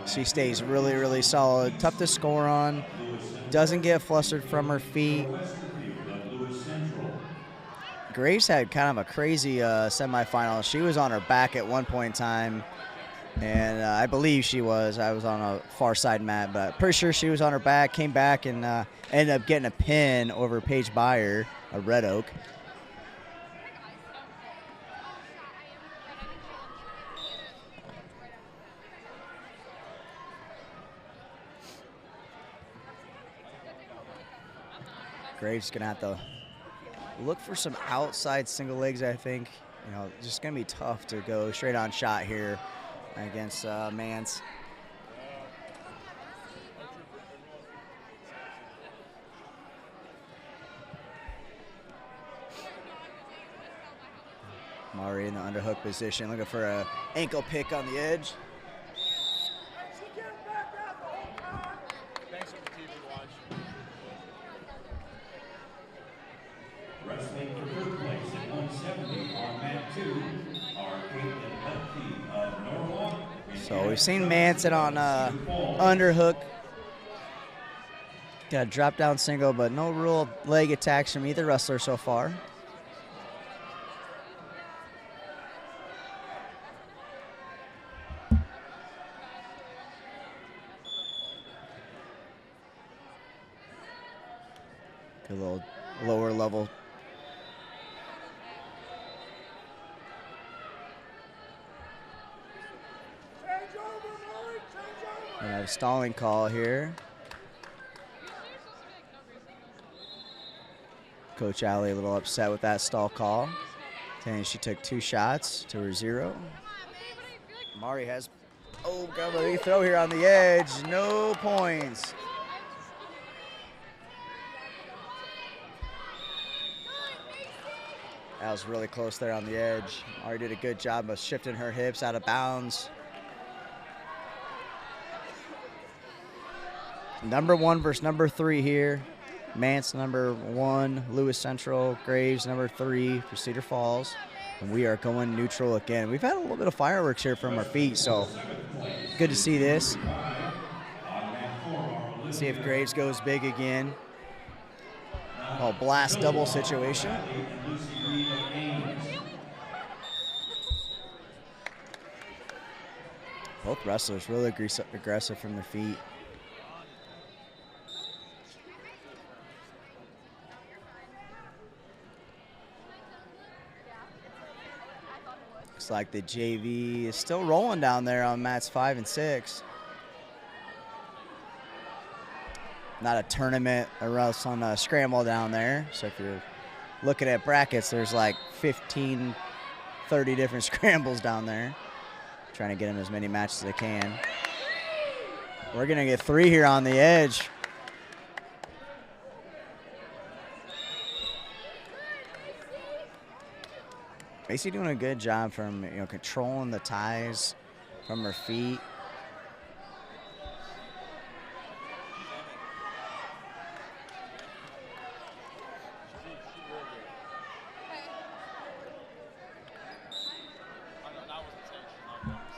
S2: She stays really, really solid. Tough to score on. Doesn't get flustered from her feet. Grace had kind of a crazy semifinal. She was on her back at one point in time. And I believe she was. I was on a far side mat, but pretty sure she was on her back, came back, and ended up getting a pin over Paige Byer, a Red Oak. Graves gonna have to look for some outside single legs, I think. You know, just gonna be tough to go straight on shot here against Mance. Mari in the underhook position, looking for a ankle pick on the edge.
S4: Wrestling for third place at 170 on mat 2 are Caitlin Lepke of Norwalk.
S2: So we've seen Manson on underhook. Got a drop down single, but no real leg attacks from either wrestler so far. Good little lower level. Have a stalling call here. Coach Alley a little upset with that stall call, saying she took 2 shots to her 0. Mari has, oh, got a big throw here on the edge. No points. That was really close there on the edge. Mari did a good job of shifting her hips out of bounds. Number 1 versus number 3 here. Mance number 1, Lewis Central, Graves number 3 for Cedar Falls. And we are going neutral again. We've had a little bit of fireworks here from our feet, so good to see this. See if Graves goes big again. Oh, blast double situation. Both wrestlers really aggressive from their feet. Looks like the JV is still rolling down there on mats 5 and 6. Not a tournament or else on a scramble down there. So if you're looking at brackets, there's like 15, 30 different scrambles down there. Trying to get them as many matches as they can. We're gonna get 3 here on the edge. Macy doing a good job from controlling the ties from her feet.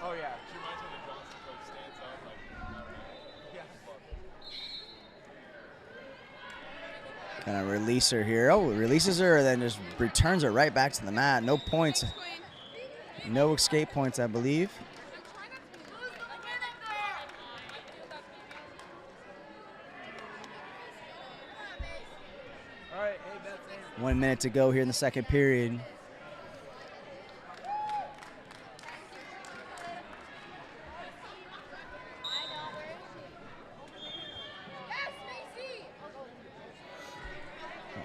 S1: Oh yeah, she reminds me of the Johnson coach stands up like. Yeah.
S2: Gonna release her here. Oh, releases her and then just returns her right back to the mat. No points. No escape points, I believe.
S1: All right, hey,
S2: 1 minute to go here in the second period.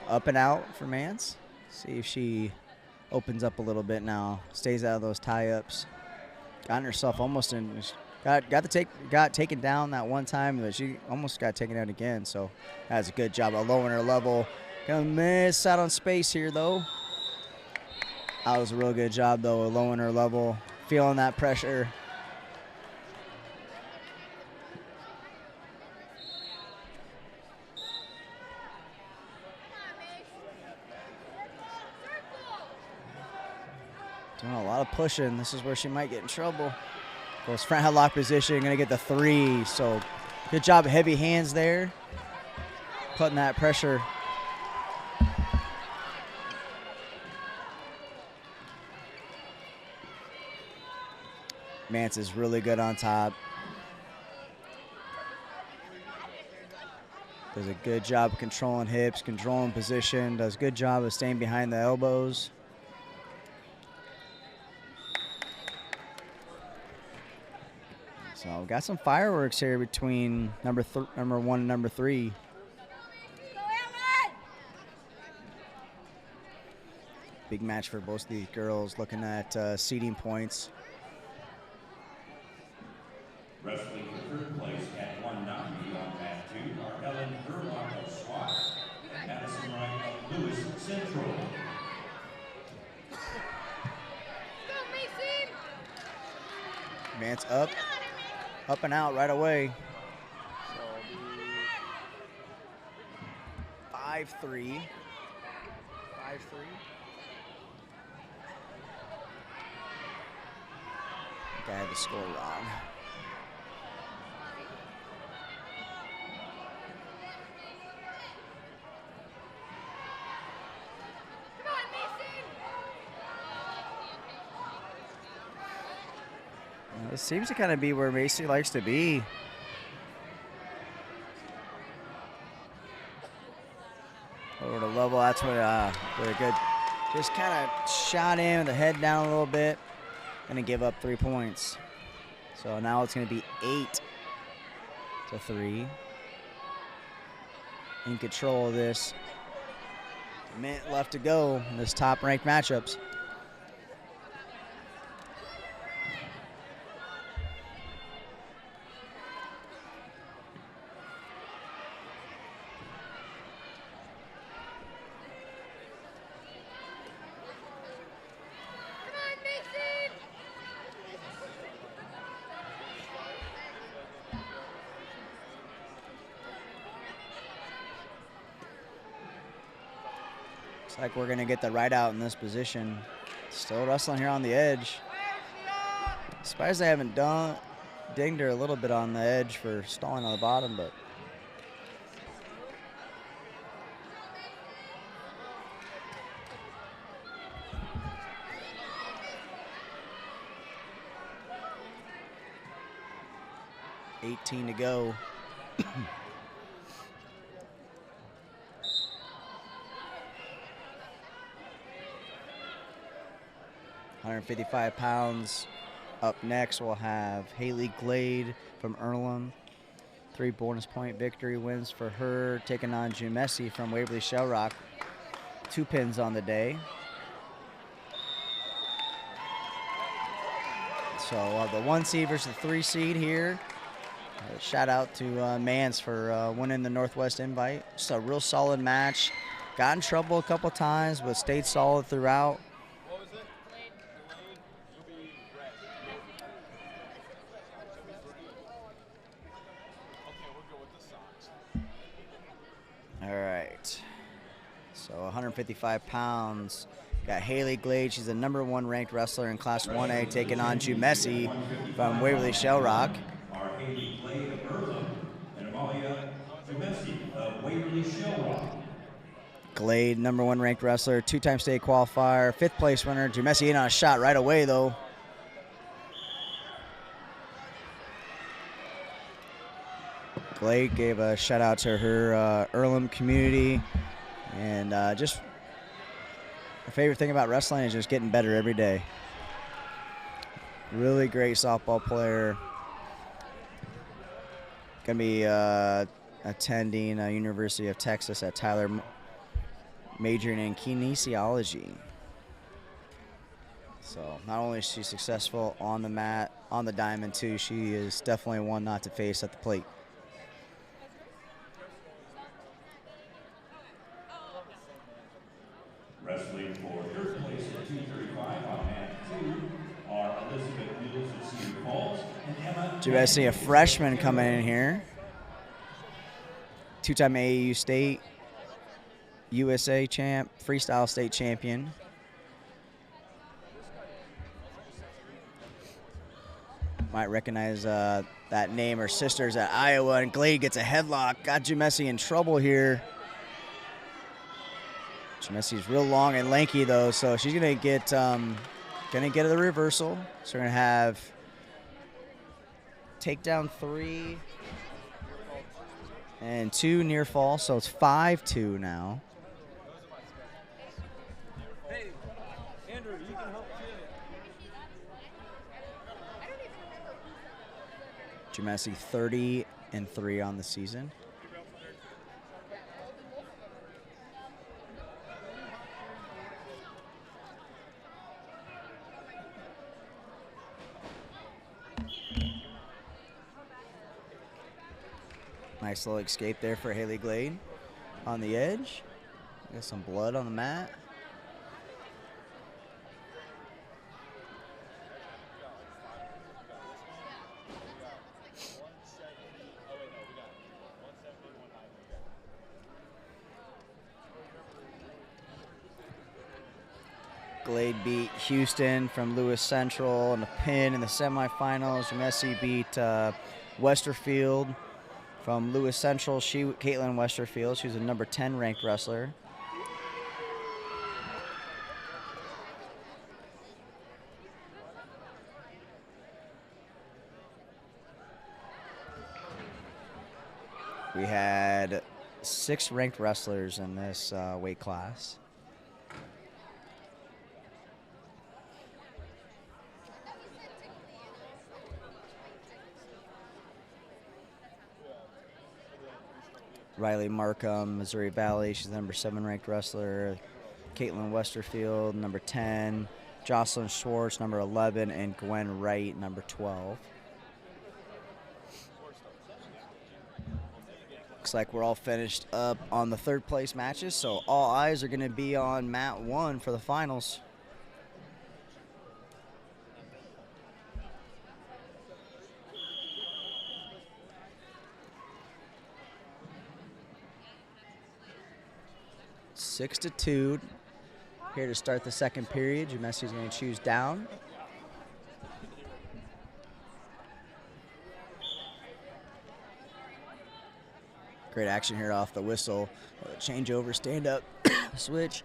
S2: Up and out for Mance. See if she opens up a little bit now. Stays out of those tie-ups. Gotten herself almost in. Got taken down that one time, but she almost got taken out again. So that's a good job of lowering her level. Gonna miss out on space here though. That was a real good job though of lowering her level, feeling that pressure. Doing a lot of pushing. This is where she might get in trouble. Goes front headlock position, gonna get the 3. So good job, heavy hands there. Putting that pressure. Mance is really good on top. Does a good job of controlling hips, controlling position, does a good job of staying behind the elbows. So got some fireworks here between number 1 and number 3. Big match for both of these girls, looking at seeding points.
S4: Wrestling for third place at 190 on mat 2 are Ellen Burlock of SWAT and Madison Wright of Lewis Central.
S2: Mance up and out right away. So 5-3. 5-3. I had the score wrong. It seems to kind of be where Macy likes to be. Over the level, that's what really good. Just kind of shot in with the head down a little bit. Gonna give up 3 points. So now it's gonna be 8 to 3. In control of this. A minute left to go in this top-ranked matchups. Looks like we're going to get the right out in this position. Still wrestling here on the edge. Surprised they haven't dinged her a little bit on the edge for stalling on the bottom, but. $18 to go. 155 pounds. Up next, we'll have Haley Glade from Earlham. 3 bonus point victory wins for her, taking on Jumesi from Waverly Shell Rock. 2 pins on the day. So we'll have the 1 seed versus the 3 seed here. Shout out to Mans for winning the Northwest invite. Just a real solid match. Got in trouble a couple times, but stayed solid throughout.
S1: What was it? Delayed. You'll be red. Okay, we'll go with the socks.
S2: All right. So 155 pounds. Got Haley Glade. She's the #1 ranked wrestler in Class 1A, taking on Jumesi from Waverly Shell Rock.
S4: Are Haley Glade of Earlham and Amalia Jumesi of Waverly Shell Rock.
S2: Glade, #1 ranked wrestler, 2-time state qualifier, 5th place winner. Jumesi in on a shot right away, though. Glade gave a shout out to her Earlham community, and just her favorite thing about wrestling is just getting better every day. Really great softball player. Gonna be attending University of Texas at Tyler, majoring in kinesiology. So not only is she successful on the mat, on the diamond too, she is definitely one not to face at the plate.
S4: Wrestling for 3rd place at 235 on mat 2 are Elizabeth Mills of Cedar Falls and Emma.
S2: Do you guys see a freshman coming in here? 2-time AAU state, USA champ, freestyle state champion. Might recognize that name. Her sister's at Iowa, and Glade gets a headlock. Got Jumesi in trouble here. Jumesi's real long and lanky though, so she's gonna get the reversal. So we're gonna have takedown 3 and 2 near fall, so it's 5-2 now.
S1: Hey, Andrew, you can help too.
S2: Jumesi 30-3 on the season. Nice little escape there for Haley Glade on the edge. Got some blood on the mat. Glade beat Houston from Lewis Central in a pin in the semifinals. Jumesi beat Westerfield from Lewis Central. Caitlin Westerfield, she's a #10 ranked wrestler. We had 6 ranked wrestlers in this weight class. Riley Markham, Missouri Valley. She's the number 7 ranked wrestler. Caitlin Westerfield, number 10. Jocelyn Schwartz, number 11. And Gwen Wright, number 12. Looks like we're all finished up on the 3rd place matches, so all eyes are going to be on mat 1 for the finals. Six to 2 here to start the 2nd period. Jemessi's going to choose down. Great action here off the whistle. Change over, stand up, switch.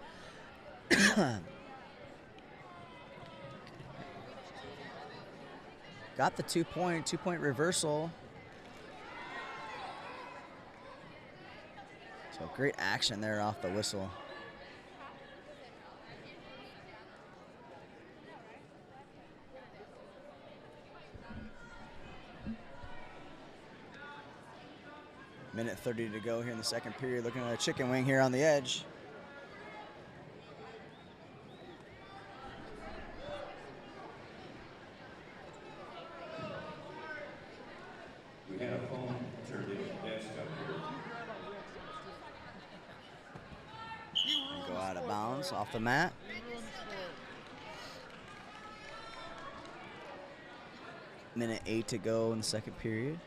S2: Got the 2-point reversal. So great action there off the whistle. Minute 30 to go here in the 2nd period. Looking at a chicken wing here on the edge.
S4: We had a phone turned into desk up here.
S2: Go out of bounds off the mat. Minute 8 to go in the 2nd period.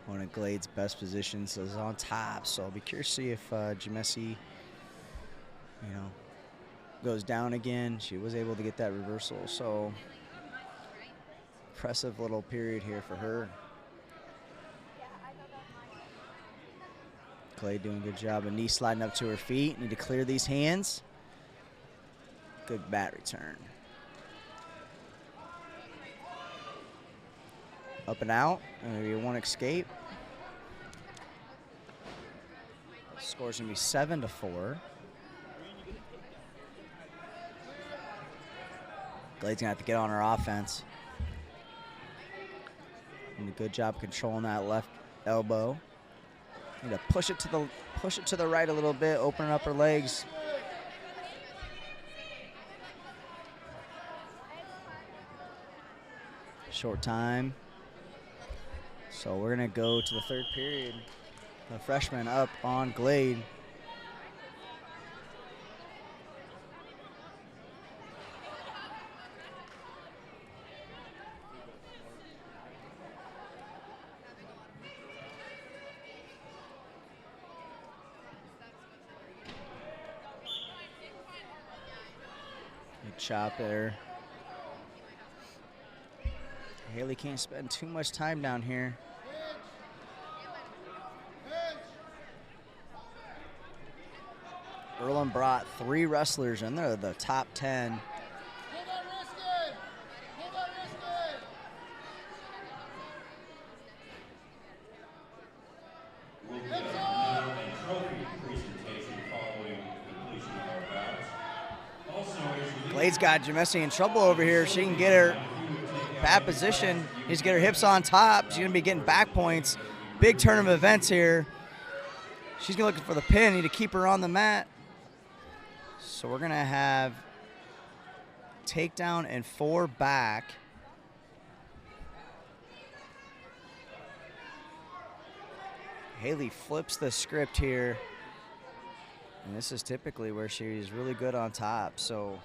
S2: One of Glade's best positions is on top, so I'll be curious to see if Jemessi, goes down again. She was able to get that reversal, so impressive little period here for her. Glade doing a good job. A knee sliding up to her feet. Need to clear these hands. Good bat return. Up and out, and maybe one escape. Score's gonna be 7-4. Glade's gonna have to get on her offense. And a good job controlling that left elbow. Need to push it to the right a little bit, opening up her legs. Short time. So we're gonna go to the 3rd period. The freshman up on Glade. Good chop there. Haley can't spend too much time down here. Erlen brought 3 wrestlers in there, the top 10.
S4: We'll get a medal and trophy presentation following completion of our bouts. Also,
S2: Glade's got Jemessi in trouble over here. She can get her bad position. Needs to get her hips on top. She's going to be getting back points. Big turn of events here. She's going to look for the pin. Need to keep her on the mat. So we're going to have takedown and 4 back. Haley flips the script here. And this is typically where she's really good on top. So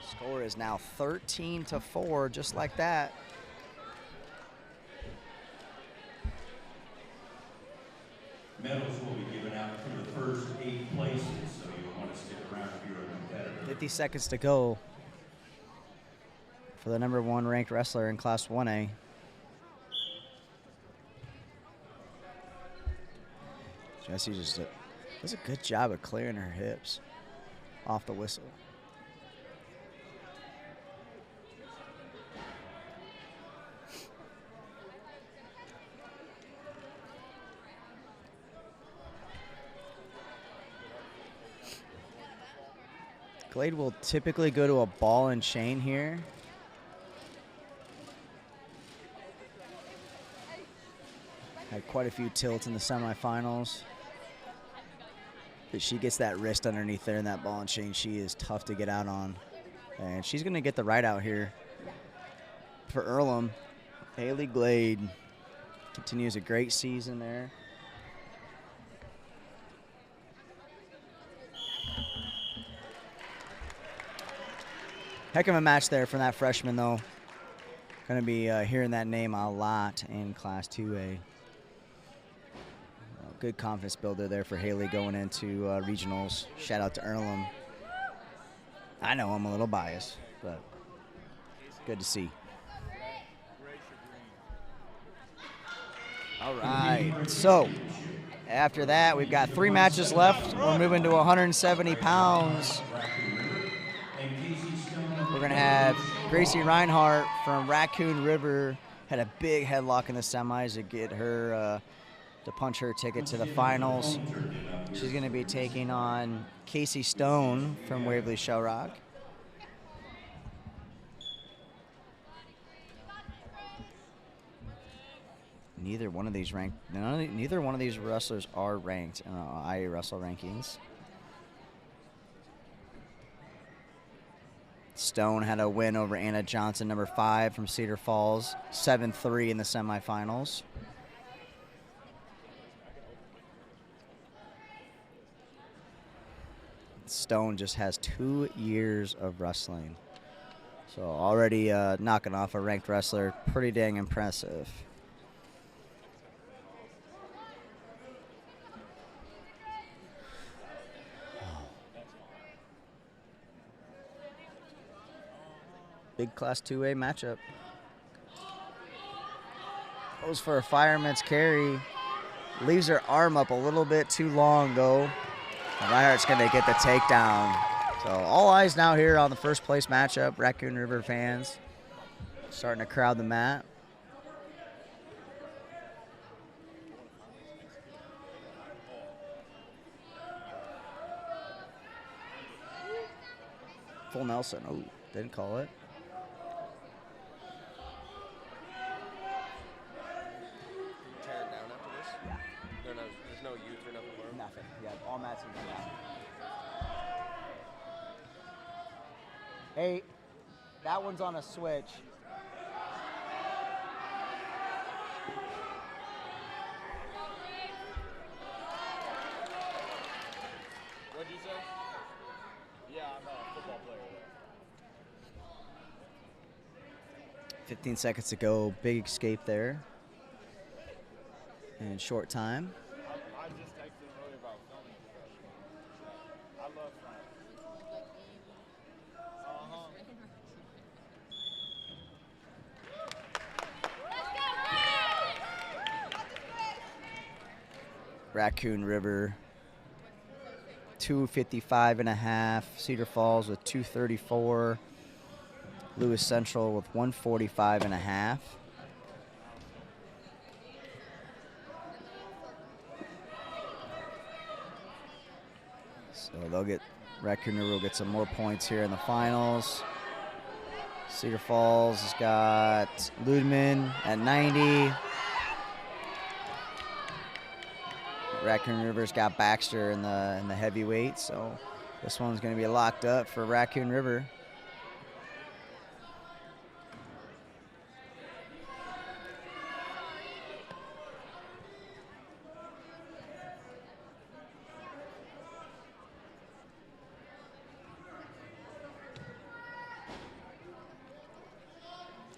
S2: score is now 13-4, just like that.
S4: medals will be given out for the first 8 places, so you'll want to stick around if you're a competitor.
S2: 50 seconds to go for the number 1 ranked wrestler in Class 1A. Jessie just does a good job of clearing her hips off the whistle. Glade will typically go to a ball and chain here. Had quite a few tilts in the semifinals. But she gets that wrist underneath there in that ball and chain. She is tough to get out on. And she's going to get the right out here for Earlham. Haley Glade continues a great season there. Heck of a match there from that freshman, though. Going to be hearing that name a lot in Class 2A. Good confidence builder there for Haley going into regionals. Shout out to Earlham. I know I'm a little biased, but good to see. All right, so after that, we've got 3 matches left. We're moving to 170 pounds. We're going to have Gracie Reinhardt from Raccoon River. Had a big headlock in the semis to get her to punch her ticket to the finals. She's going to be taking on Casey Stone from Waverly Shell Rock. Neither one of these neither one of these wrestlers are ranked in IA Wrestle rankings. Stone had a win over Anna Johnson, number 5 from Cedar Falls, 7-3 in the semifinals. Stone just has 2 years of wrestling. So already knocking off a ranked wrestler, pretty dang impressive. Big Class 2A matchup. Goes for a fireman's carry. Leaves her arm up a little bit too long, though. Reinhardt's going to get the takedown. So all eyes now here on the first place matchup. Raccoon River fans starting to crowd the mat. Full Nelson. Oh, didn't call it.
S1: Tear it down after this?
S2: Yeah.
S1: There's no youth or nothing for him?
S2: Nothing. Yeah, all mats have been down. Hey, that one's on a switch.
S1: What'd you say? Yeah, I'm a football player there.
S2: 15 seconds to go. Big escape there. In short time.
S1: I just texted him earlier about filming professional. I love filming.
S2: Raccoon River, 255.5. Cedar Falls with 234. Lewis Central with 145.5. So they'll get, Raccoon River will get some more points here in the finals. Cedar Falls has got Ludman at 90. Raccoon River's got Baxter in the heavyweight, so this one's going to be locked up for Raccoon River.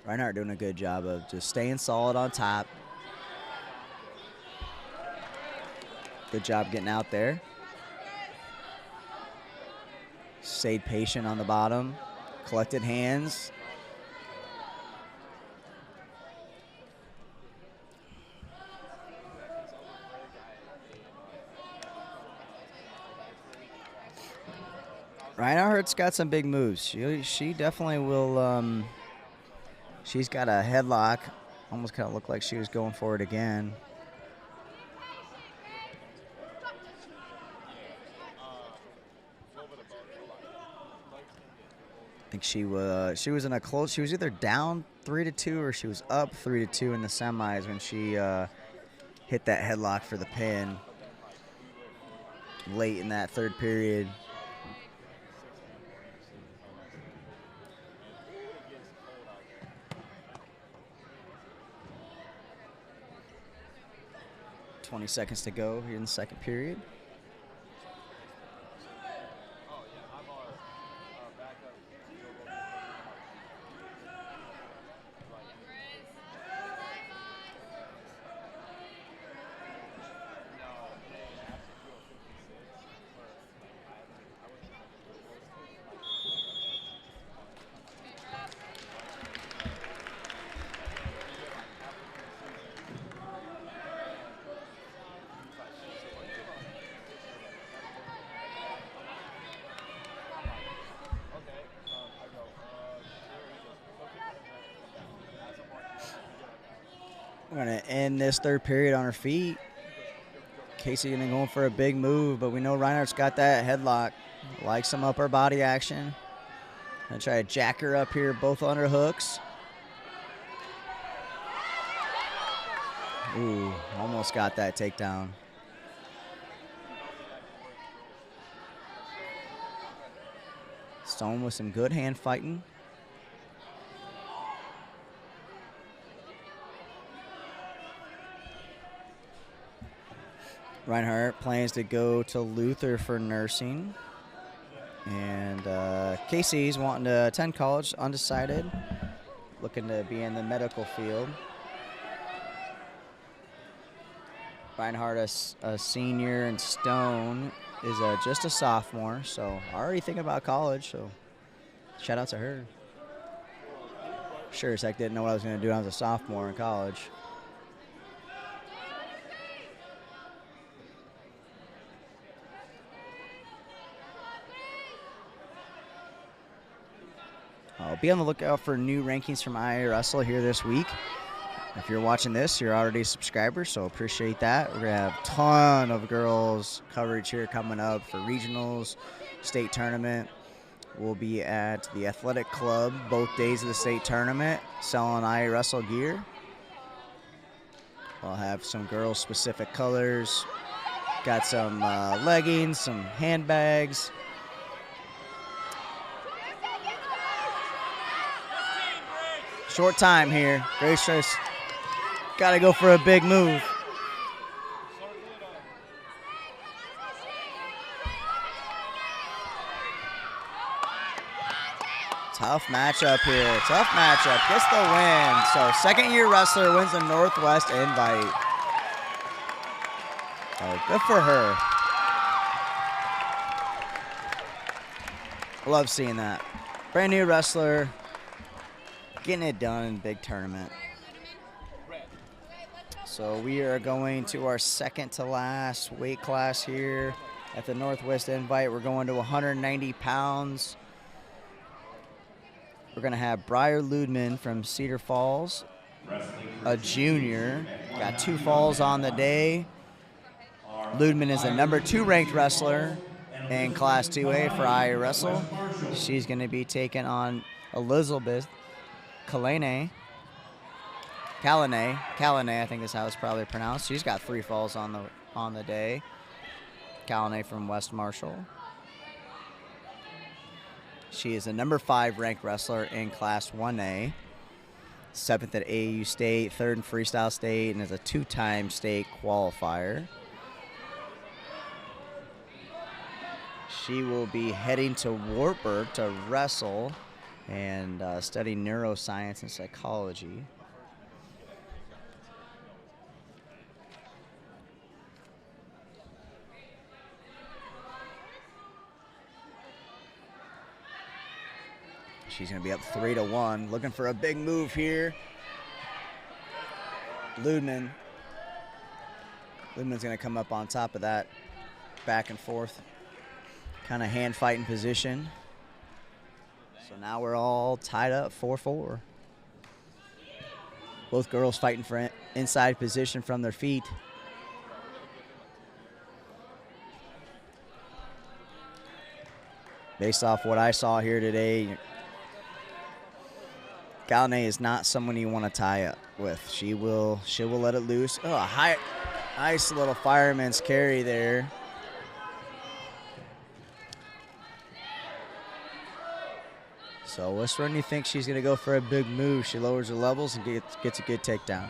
S2: Reinhardt doing a good job of just staying solid on top. Good job getting out there. Stayed patient on the bottom. Collected hands. Reinhardt's got some big moves. She definitely will. She's got a headlock. Almost kind of looked like she was going for it again. think she was in a close. She was either down 3-2 or she was up 3-2 in the semis when she hit that headlock for the pin late in that third period. $20 seconds to go here in the second period. We're going to end this third period on her feet. Casey going to go for a big move, but we know Reinhardt's got that headlock. Likes some upper body action. Going to try to jack her up here, both underhooks. Ooh, almost got that takedown. Stone with some good hand fighting. Reinhardt plans to go to Luther for nursing. And Casey's wanting to attend college, undecided. Looking to be in the medical field. Reinhardt, a senior, and Stone is just a sophomore. So already thinking about college, so shout out to her. Sure as heck didn't know what I was going to do when I was a sophomore in college. I'll be on the lookout for new rankings from IA Wrestle here this week. If you're watching this, you're already a subscriber, so appreciate that. We're going to have a ton of girls coverage here coming up for regionals, state tournament. We'll be at the athletic club both days of the state tournament selling IA Wrestle gear. We'll have some girl-specific colors. Got some leggings, some handbags. Short time here. Grace just got to go for a big move. Tough matchup here. Tough matchup. Gets the win. So second-year wrestler wins the Northwest Invite. Oh, good for her. Love seeing that. Brand new wrestler. Getting it done in big tournament. So we are going to our second to last weight class here at the Northwest Invite. We're going to 190 pounds. We're going to have Briar Ludman from Cedar Falls, a junior. Got 2 falls on the day. Ludman is the #2 ranked wrestler in Class 2A for IA Wrestle. She's going to be taking on Elizabeth Kalane, I think is how it's probably pronounced. She's got 3 falls on the day. Kalane from West Marshall. She is a #5 ranked wrestler in Class 1A, 7th at AAU State, 3rd in Freestyle State, and is a 2-time state qualifier. She will be heading to Wartburg to wrestle and study neuroscience and psychology. She's going to be up 3-1, looking for a big move here. Ludman's going to come up on top of that back and forth kind of hand fighting position. So now we're all tied up 4-4. Both girls fighting for inside position from their feet. Based off what I saw here today, Galinay is not someone you want to tie up with. She will let it loose. Oh, nice little fireman's carry there. So West Run, you think she's going to go for a big move. She lowers her levels and gets a good takedown.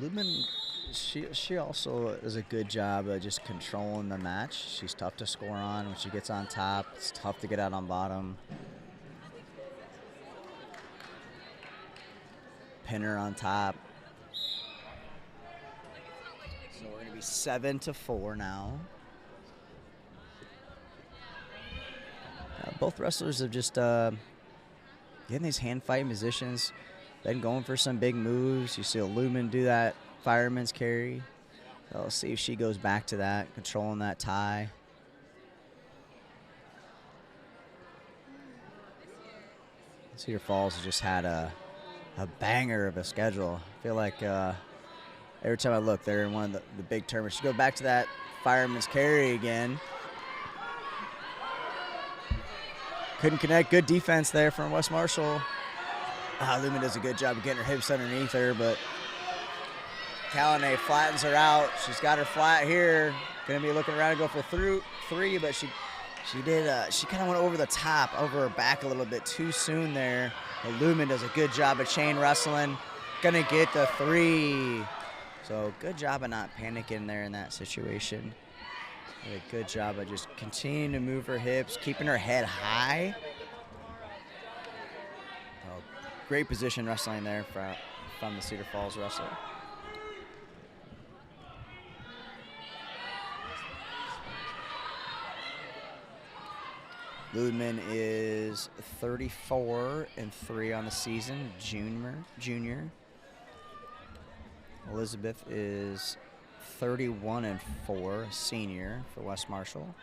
S2: Lubman, she also does a good job of just controlling the match. She's tough to score on. When she gets on top, it's tough to get out on bottom. Pin her on top. So we're going to be 7-4 now. Both wrestlers have just getting these hand fight positions. Been going for some big moves. You see Lumen do that fireman's carry. So let's see if she goes back to that, controlling that tie. Cedar Falls has just had a banger of a schedule. I feel like every time I look, they're in one of the big tournaments. She go back to that fireman's carry again. Couldn't connect. Good defense there from West Marshall. Lumen does a good job of getting her hips underneath her, but Galinay flattens her out. She's got her flat here. Going to be looking around to go for three, but she kind of went over the top, over her back a little bit too soon there. But Lumen does a good job of chain wrestling. Going to get the 3. So good job of not panicking there in that situation. Did a good job of just continuing to move her hips, keeping her head high. Great position wrestling there from the Cedar Falls wrestler. Ludman is 34-3 on the season, junior. Elizabeth is 31-4, senior for West Marshall.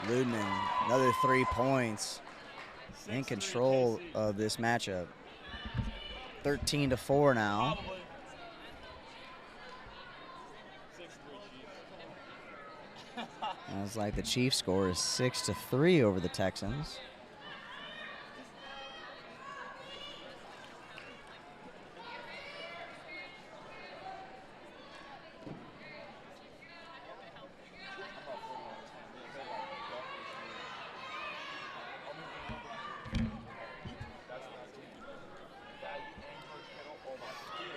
S2: Ludman, another 3 points. In control of this matchup. 13-4 now. Sounds like the Chiefs score is 6-3 over the Texans.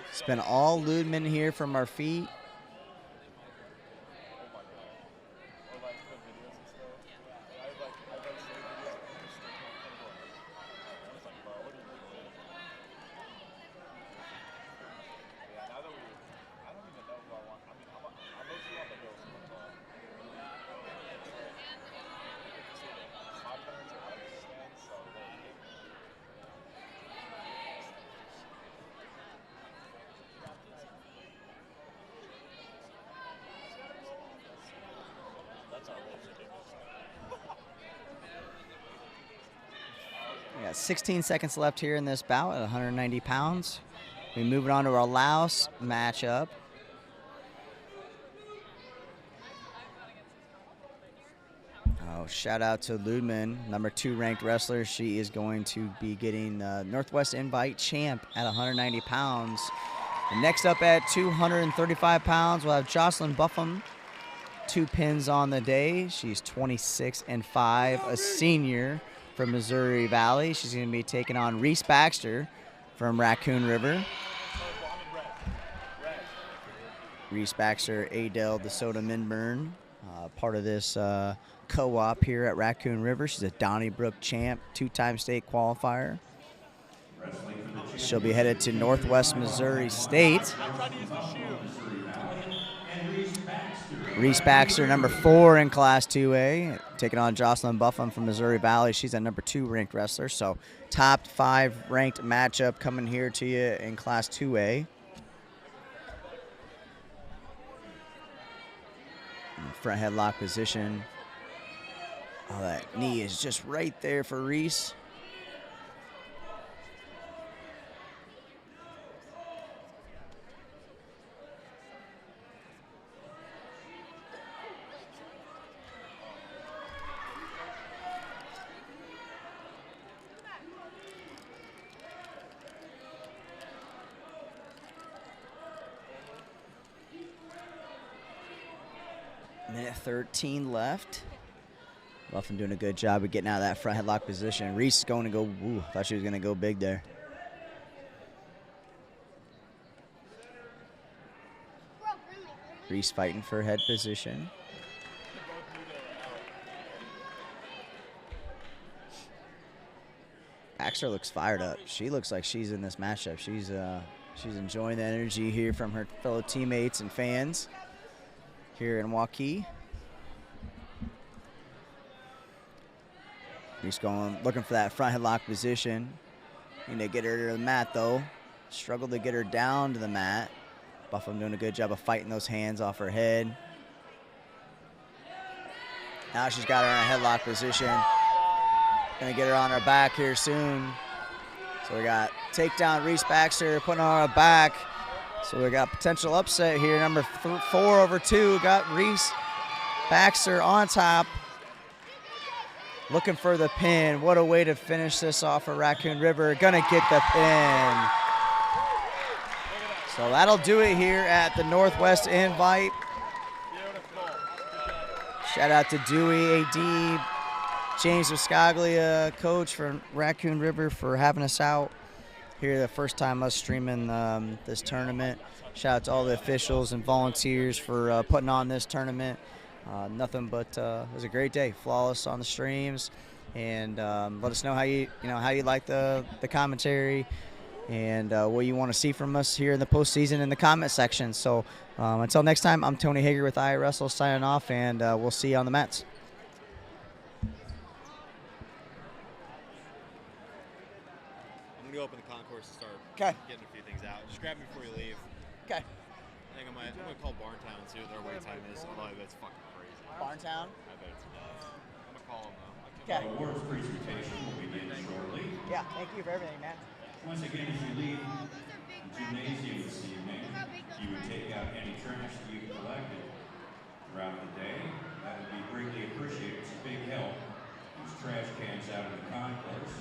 S2: It's been all Ludman here from our feet. We got 16 seconds left here in this bout at 190 pounds. We move on to our last matchup. shout out to Ludman, number 2 ranked wrestler. She is going to be getting Northwest Invite champ at 190 pounds. And next up at 235 pounds, we'll have Jocelyn Buffum. 2 pins on the day. She's 26-5, a senior from Missouri Valley. She's going to be taking on Reese Baxter from Raccoon River. Reese Baxter, Adele DeSoto Minburn, part of this co-op here at Raccoon River. She's a Donnybrook champ, 2-time state qualifier. She'll be headed to Northwest Missouri State. Reese Baxter, number 4 in Class 2A, taking on Jocelyn Buffum from Missouri Valley. She's a number 2 ranked wrestler, so top 5 ranked matchup coming here to you in Class 2A. Front headlock position. Oh, that knee is just right there for Reese. Minute 13 left. Buffum doing a good job of getting out of that front headlock position. Reese is going to go, ooh, thought she was going to go big there. Reese fighting for head position. Baxter looks fired up. She looks like she's in this matchup. She's enjoying the energy here from her fellow teammates and fans here in Hawkeyes. Reese going, looking for that front headlock position. Need to get her to the mat though. Struggled to get her down to the mat. Buffum doing a good job of fighting those hands off her head. Now she's got her in a headlock position. Gonna get her on her back here soon. So we got takedown Reese Baxter, putting her on her back. So we got potential upset here. Number 4 over 2. Got Reese Baxter on top. Looking for the pin. What a way to finish this off for Raccoon River. Gonna get the pin. So that'll do it here at the Northwest Invite. Shout out to Dewey, AD, James Viscaglia, coach from Raccoon River, for having us out here the first time us streaming this tournament. Shout out to all the officials and volunteers for putting on this tournament. Nothing but it was a great day, flawless on the streams, and let us know how you like the commentary and what you want to see from us here in the postseason in the comment section. So until next time, I'm Tony Hager with iWrestle signing off, and we'll see you on the mats.
S5: I'm gonna go up in the concourse and start getting a few things out. Just grab me before you leave.
S2: Okay.
S5: I think I'm gonna call Barntown and see what their wait time is. Although that's fucking crazy.
S2: Barntown?
S5: I bet it's nuts. I'm gonna call them though.
S2: Okay.
S4: Awards presentation will begin shortly.
S2: Yeah, thank you for everything, man.
S4: Once again, as you leave the gymnasium this evening, you would take out any trash that you've collected throughout the day. That would be greatly appreciated. It's a big help. There's trash cans out in the concourse.